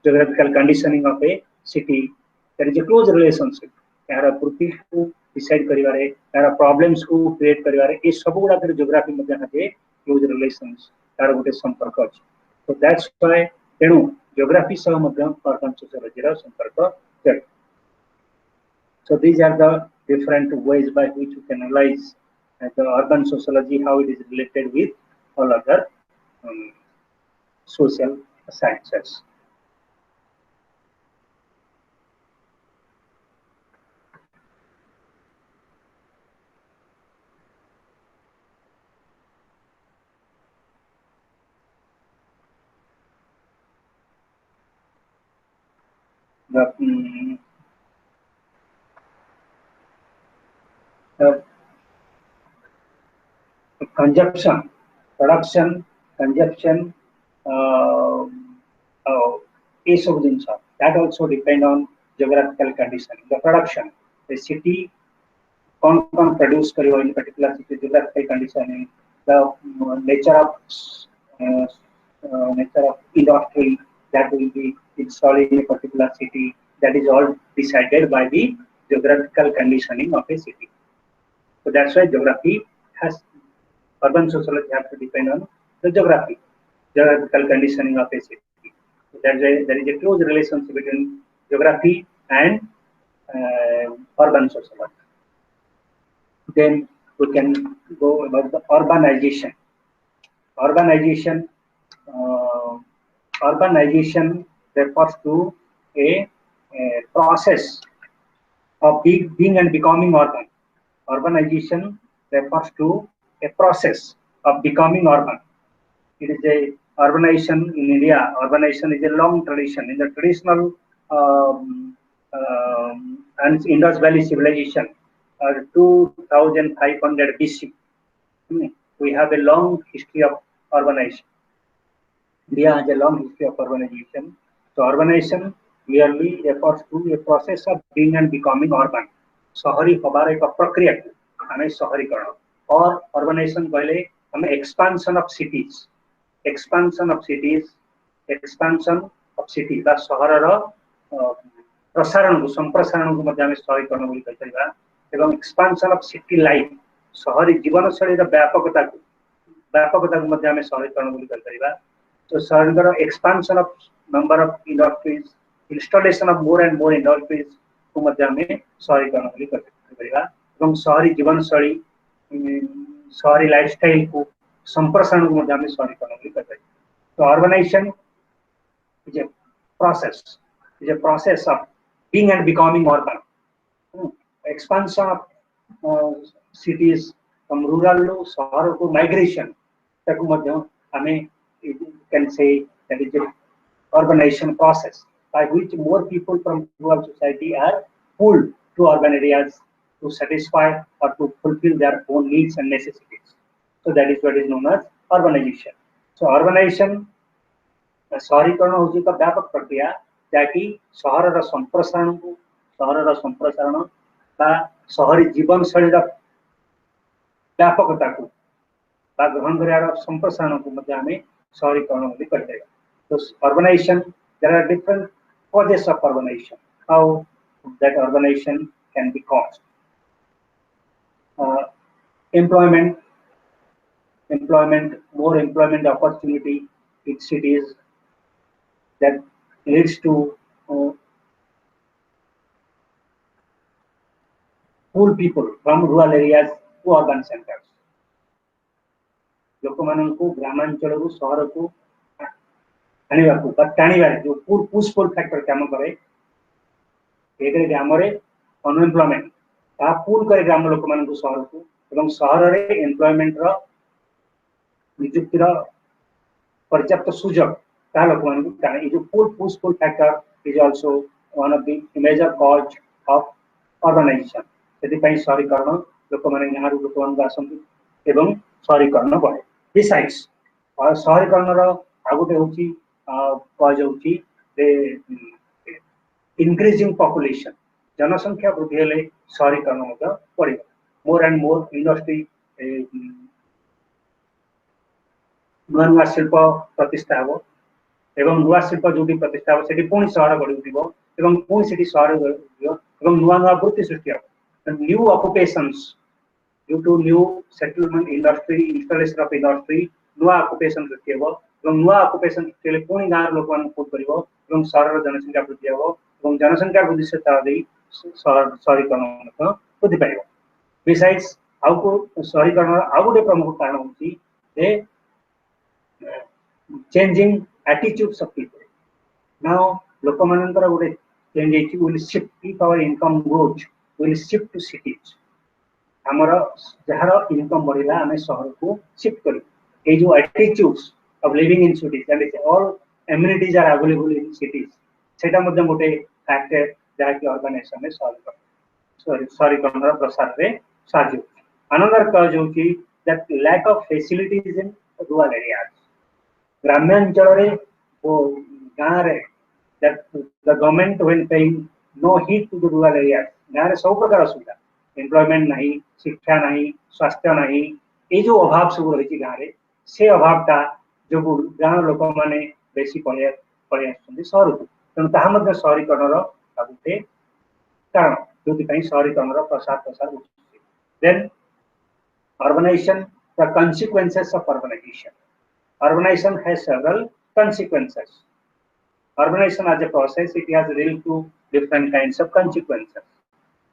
geographical conditioning of a city. There is a close relationship. यार पूर्ति को decide करिवारे यार problems को create करिवारे ये सब गुडा के geography मध्ये हाते क्लोज रिलेशंस तार गोटे संपर्क अछि. So that's why तेणु ज्योग्राफी सह मध्ये अर्बन सोशियोलॉजी रा संपर्क है. So these are the different ways by which you can analyze the urban sociology, how it is related with all other social sciences. The consumption, production, consumption, is of things that also depend on geographical condition. The production, the city, con produce kariwa in particular city, geographical condition, the nature of industry that will be installed in a particular city. That is all decided by the geographical conditioning of a city. So that's why geography has, urban sociology has to depend on the geography, geographical conditioning of a city. So that's why there is a close relationship between geography and urban sociology. Then we can go about the urbanization. Urbanization refers to a process of being and becoming urban. Urbanization refers to a process of becoming urban. It is a urbanization in India. Urbanization is a long tradition. In the traditional and Indus Valley civilization, 2500 BC, we have a long history of urbanization. India has a long history of urbanization. So urbanization merely refers to a process of being and becoming urban. शहरी हबार एक प्रक्रिया को हमें शहरीकरण और urbanisation कहले हमें एक्सपेंशन ऑफ सिटीज बा शहर रो प्रसारण को संप्रसारण को मध्ये हमें शहरीकरण बोली कहि परिबा एवं एक्सपेंशन ऑफ सिटी लाइफ शहरी जीवन शैली रो व्यापकता को मध्ये हमें शहरीकरण बोली कहि परिबा. तो शहर रो expansion of number of industries, installation of more and more industries को मध्ये हमें शहरीकरण बोली कहि परिबा एवं शहरी जीवन शैली शहरी लाइफस्टाइल को संप्रसारण को मध्ये हमें शहरीकरण बोली कहि परिबा. तो urbanisation is a process of being and becoming urban. Expansion of cities from rural to शहर को migration तक मध्ये हमें can say that is a urbanization process by which more people from rural society are pulled to urban areas to satisfy or to fulfill their own needs and necessities. So that is what is known as urbanization. So urbanization शहरीकरण होची एक व्यापक प्रक्रिया जाकि शहर रा संप्रसारण बा शहरी जीवन शैली रा व्यापकता को बा ग्रहण करिया संप्रसारण को मध्ये हमें शहरीकरण बोली कहते हैं. तो urbanization, there are different causes of urbanization, how that urbanization can be caused. Employment, more employment opportunity in cities that leads to pull people from rural areas to urban centers. लोक मानन को ग्रामांचल को शहर को आनिबा को टाणीबार जो पुश पुल फैक्टर काम करे एगरे ग्राम रे अनएम्प्लॉयमेंट ता पुल करे ग्राम लोक मानन को शहर को एवं शहर रे एम्प्लॉयमेंट रो नियुक्ति रो पर्याप्त सुजोग push-pull factor is also one of the major cause of urbanization. ସେଥିପାଇଁ ସହରୀକରଣ ଲୋକମାନେ ଗାଁରୁ ଲୋକମାନଙ୍କୁ ଆସନ୍ତି ଏବଂ ସହରୀକରଣ ବଢ଼େ. Besides, ସହରୀକରଣର ଆଉ ଗୋଟେ ହେଉଛି କୁହାଯାଉଛି increasing population, जनसंख्या वृद्धि हेले ସହରୀକରଣ ମଧ୍ୟ ବଢ଼ିବ. More and more industry नुआ नुआ शिल्प प्रतिष्ठा हम एवं नुआ शिल्प जो प्रतिष्ठा हम से पुणी सहर गढ़ उठिब एवं पुणी से सहर एवं नुआ नुआ वृत्ति सृष्टि हम new occupations due to new settlement industry installation of industry नुआ ऑक्युपेशन सृष्टि हम एवं नुआ ऑक्युपेशन सृष्टि पुणी गाँव लोक उपभोग कर एवं सहर जनसंख्या वृद्धि हम एवं जनसंख्या वृद्धि सहित शहरीकरण वृद्धि पाइब बिसाइड्स आउ को शहरीकरण आउ गोटे प्रमुख कारण होची changing attitudes of people. Now, लोक मानकर गोटे change will shift if our income grows, will shift to cities. हमर जहार इनकम बढ़िला आमे शहर को शिफ्ट करू ए जो attitudes of living in cities and all amenities are available in cities सेटा मध्ये गोटे फैक्टर जहा कि ऑर्गेनाइजेशन में शहरीकरण प्रसार रे साहाय्य अनदर कॉज होची that lack of facilities in rural areas ग्रामांचल रे वो गाँव रे that the government when paying no heed to the rural areas गाँव रे सब प्रकार असुविधा एम्प्लॉयमेंट नहीं शिक्षा नहीं स्वास्थ्य नहीं ये जो अभाव सब रही गाँव रे से अभावटा जो गाँव लोक माने बेसी पड़े सहर को तेणु ताहा मध्ये शहरीकरण गोटे कारण जो शहरीकरण प्रसार प्रसार then urbanization the consequences of urbanization has several consequences. Urbanization as a process, it has led to different kinds of consequences.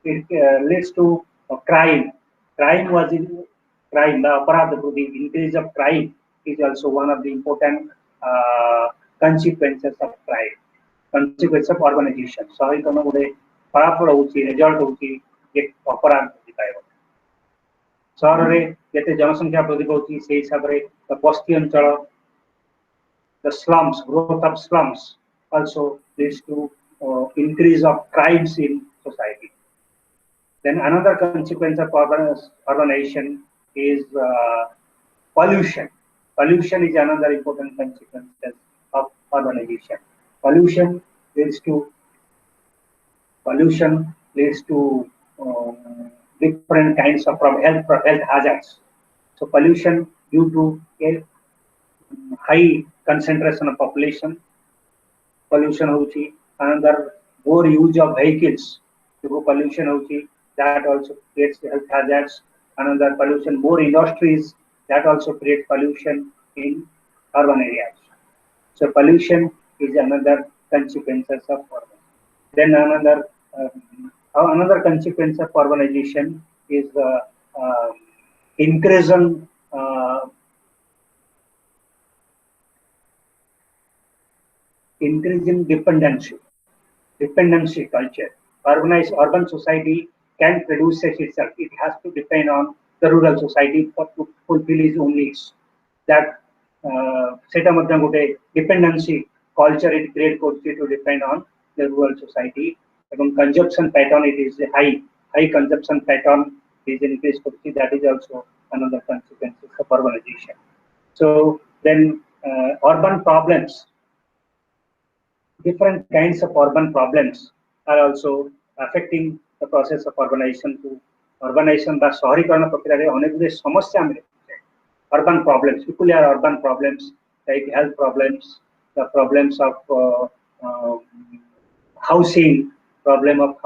It leads to crime. Crime, the aparadh, the increase of crime is also one of the important consequences of crime. Consequence of urbanization. शहरीकरण गोटे फलाफल होची result होची एक अपराध वृद्धि पाइब सहर में जिते जनसंख्या वृद्धि पाउची से हिसाब रे बस्ती अंचल the slums growth of slums also leads to increase of crimes in society. Then another consequence of urbanization is pollution. Pollution is another important consequence of urbanization. Pollution leads to different kinds of health hazards. So pollution due to a high concentration of population, pollution होची another more use of vehicles, so pollution होची that also creates health hazards. Another pollution, more industries, that also creates pollution in urban areas. So pollution is another consequences of urban. Then another consequence of urbanization is increasing dependency culture. Urban society can produce itself. It has to depend on the rural society to fulfill its own needs. That seta madhya gote dependency culture it create to depend on the rural society. Even consumption pattern, it is a high consumption pattern is increased. That is also another consequence of urbanization. So then urban problems. Different kinds of urban problems are also affecting the process of urbanization. To urbanization by शहरीकरण प्रक्रिया रे अनेक गुडे समस्या मिले urban problems, equally are urban problems like health problems, the problems of housing, problem of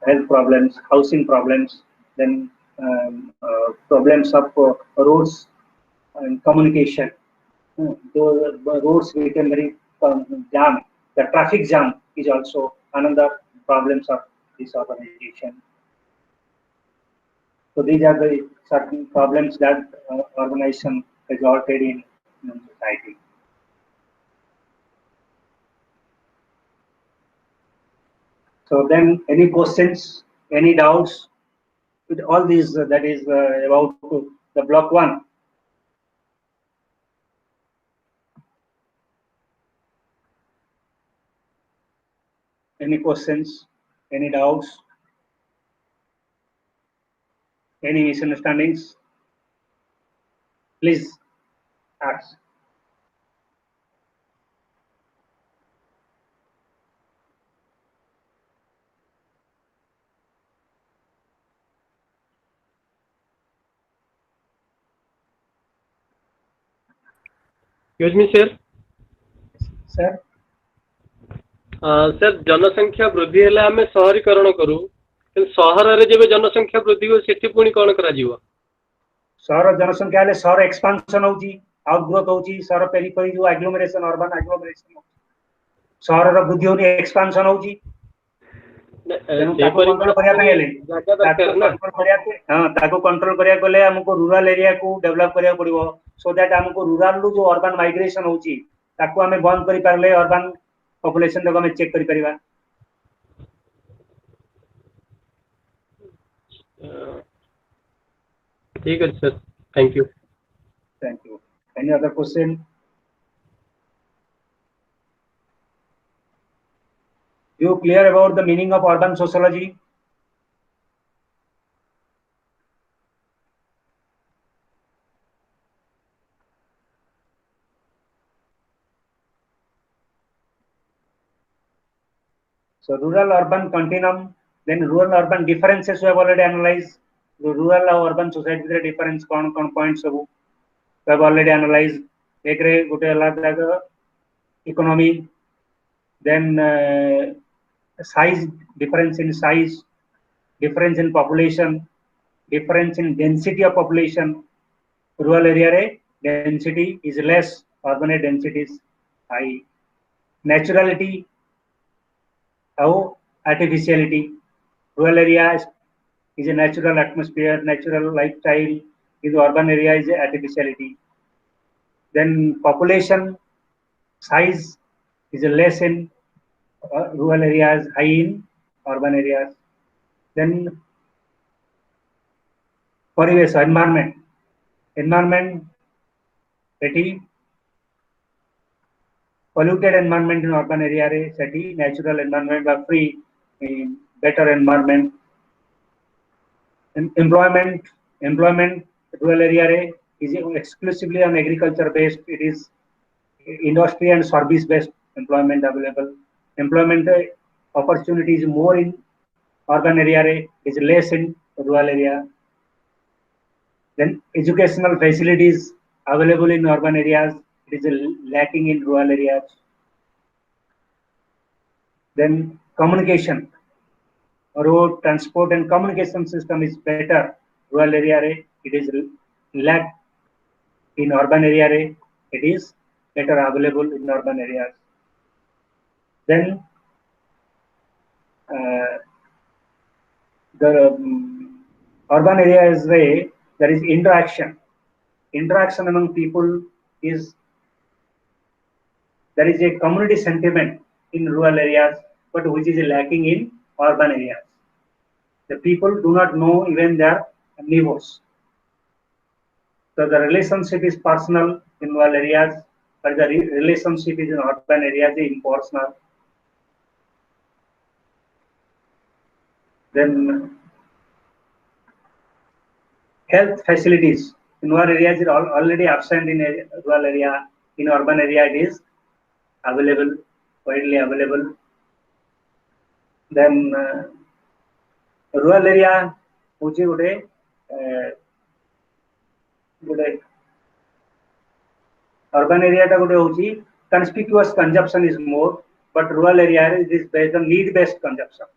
health problems, housing problems, then problems of roads and communication. The roads become very jam. The traffic jam is also another problems of this urbanization. So these are the certain problems that urbanization resulted in society. So then, any questions, any doubts with all these? That is about the block 1. Any questions, any doubts, any misunderstandings? Please ask. Excuse me, sir. Sir, sir जनसंख्या वृद्धि हेले आम सहरीकरण करू सहर जब जनसंख्या वृद्धि हो सेठी पुणी कौन करा जीवो सहर जनसंख्या हेले सहर एक्सपांशन होची आउटग्रोथ होची सहर पेरिफेरी जो एग्लोमरेशन अर्बन एग्लोमरेशन सहर रो वृद्धि होनी एक्सपांशन होची तेणु ताको कंट्रोल करिया ପାଇଁ हेले ताको कंट्रोल करिया गले हमको रूरल एरिया को डेवलप करिया पड़िबो सो दैट हमको रूरल रू जो अर्बन माइग्रेशन होची ताको हमें बंद करि पारले अर्बन पॉपुलेशन तक हमें चेक करि परिबा ठीक है sir thank you any other question you clear about the meaning of urban sociology so rural urban continuum then rural urban differences we have already analyzed the rural और urban society रे difference कौन कौन points सब we have already analyzed एक रे गोटे अलग economy then size difference in size difference in population difference in density of population rural area re density is less urban density is high naturality how artificiality rural area is a natural atmosphere natural lifestyle is urban area is a artificiality then population size is a less in rural areas high in urban areas then परिवेश environment Sethi polluted environment in urban area रे सेठी natural environment বা free better environment employment rural area रे is exclusively on agriculture based it is industry and service based employment available employment opportunities more in urban area रे is less in rural area then educational facilities available in urban areas it is lacking in rural areas then communication road transport and communication system is better rural area re it is lack in urban area re it is better available in urban areas then the urban areas re there is interaction among people is there is a community sentiment in rural areas but which is lacking in urban areas the people do not know even their neighbors so the relationship is personal in rural areas but the relationship is in urban areas is impersonal then health facilities in rural areas is already absent in rural area in urban area it is available widely available then rural area hochi gote urban area ta gote hochi conspicuous consumption is more but rural area it is based on need based consumption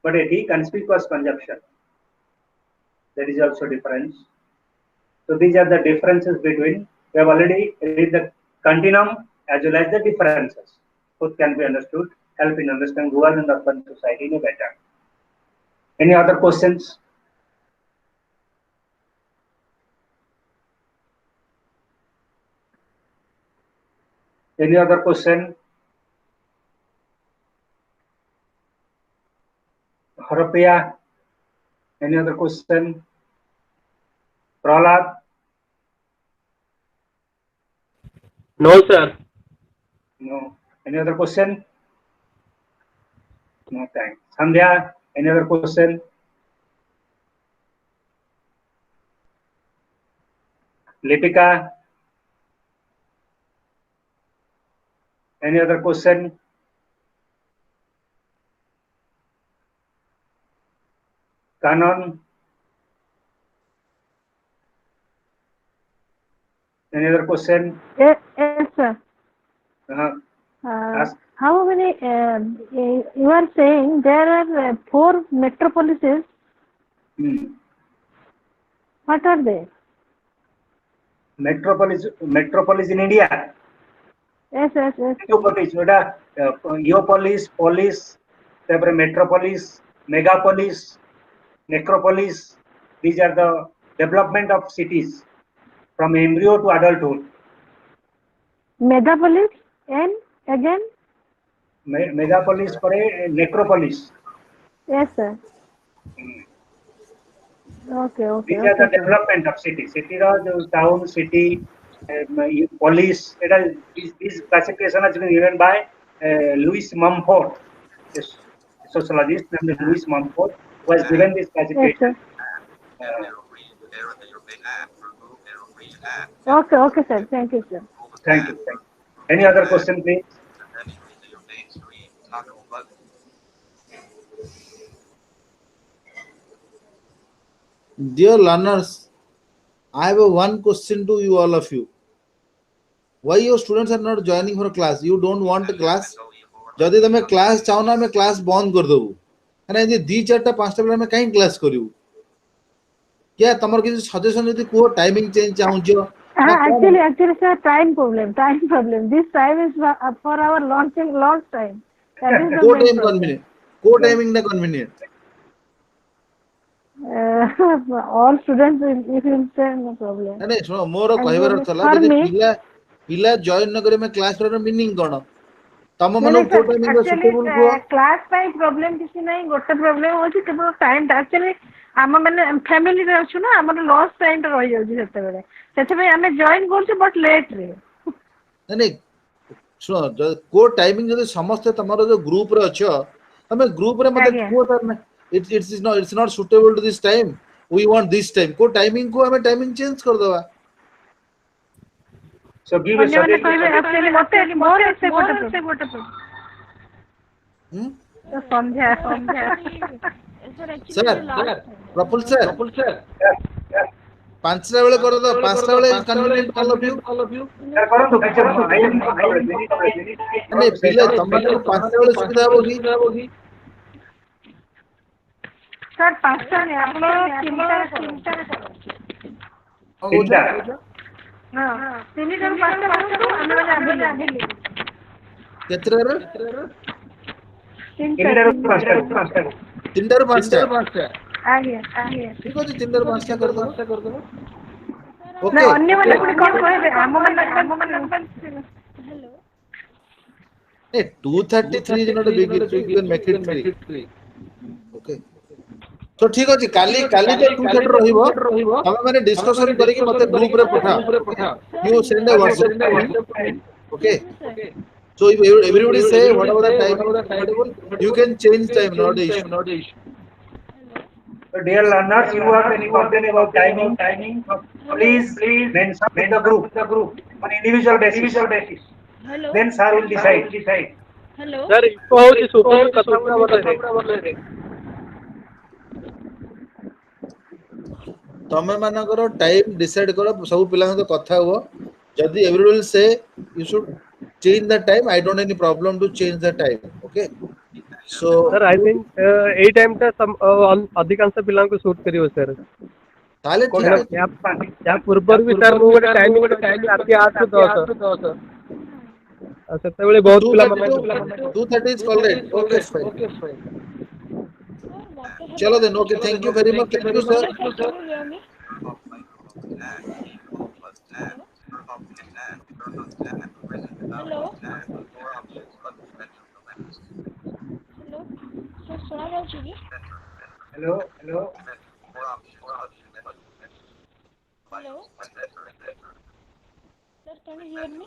but it is conspicuous consumption that is also difference so these are the differences between we have already read the continuum as well as the differences both can be understood help in understanding rural and urban society in a better any other questions any other question Harapriya any other question Prahlad no sir no any other question no thanks Sandhya any other question Lipika any other question Kanon Any other question? Yes, sir. Uh, Ask. How many? You are saying there are 4 metropolises. What are they? Metropolis in India. Yes. Metropolis, Geopolis, polis, metropolis, megapolis, necropolis. These are the development of cities from embryo to adulthood. Megapolis and again? Megapolis pare necropolis. Yes, sir. Okay. These are the development of city. City town, city, police. This classification has been given by Louis Mumford, a sociologist named Louis Mumford, who has given this classification. Okay, sir. Thank you, sir. Thank you. Any other question, please? Dear learners, I have one question to you, all of you. Why your students are not joining for class? You don't want a class? जदि तमे class चाहो ना, मैं class बंद कर देबू। है जे 2 4 5 टा में कहीं क्लास करियो? क्या तमर किसी सजेशन यदि को टाइमिंग चेंज चाहू छ? Actually, sir, time problem. This time is for our launch time. That is the को main टाइम problem. कन्वीनियंट, को टाइमिंग ना convenient. All students, if you say, no problem. नहीं सुनो, मोर कहबार अर्थ ला यदि पिला जॉइन न करे में क्लास रो मीनिंग कोन? तम मन को टाइमिंग सुटेबल को क्लास पाई प्रॉब्लम किसी नहीं, गोटे प्रॉब्लम होची केवल टाइम टा। एक्चुअली आम माने फैमिली रे अछु ना, हमर लॉस टाइम टा रहि जाउची सेते बेले, सेते पे हमें जॉइन करछु बट लेट रे। नहीं सुनो, को टाइमिंग जदि समस्त तमरो जो ग्रुप रे अछो, तमे ग्रुप रे मते को करना, it's not suitable to this time, we want this time, को टाइमिंग को हमें टाइमिंग चेंज कर दवा। So give a suggestion. Actually मते मोर से गोटे संध्या सर प्रफुल्ल सर 5 टा बेले कर दो, 5 टा बेले convenient all of you. Sir, करो तो नहीं पिले तमन को 5 टा बेले सुविधा होगी। सर 5 टा नहीं, आप लोग 3 टा तीनटा हां 3 टा 5 टा हम वाले आगे केतरे रे 3 तीनटा 5 टा आगे ठीक है, 3 5 टा कर दो। ओके अन्य वाले पुनी कोन कहबे हम मन hello A 233 is not a big issue, you can make it 3. Okay, तो ठीक अछि, काली तो 230 रहिबो, हम माने डिस्कशन करी कि मते ग्रुप रे पठा, you send a WhatsApp. Okay, so if everybody say whatever the time comfortable, you can change time, not the issue. So dear learners, you have any complaint about timing, please mention in the group on individual basis. Hello. Then sir will decide. Hello. Sir echo होची सुपर कथा बोले तमे मानकर time decide करो, सब पिला तो कथा हो, जदी everyone will say you should change the time, I don't any problem to change the time. Okay, so sir I think a time टा अधिकांश पिला को सूट करियो सर। ताले ठीक है, या पूर्वर भी सर मो टाइमिंग राति 8 से 10 सेते बेले बहुत पिला 230 is call right. Okay, fine. चलो then, okay, thank you very much, thank you sir. Hello sir सुना जाउची कि Hello. Hello sir can you hear me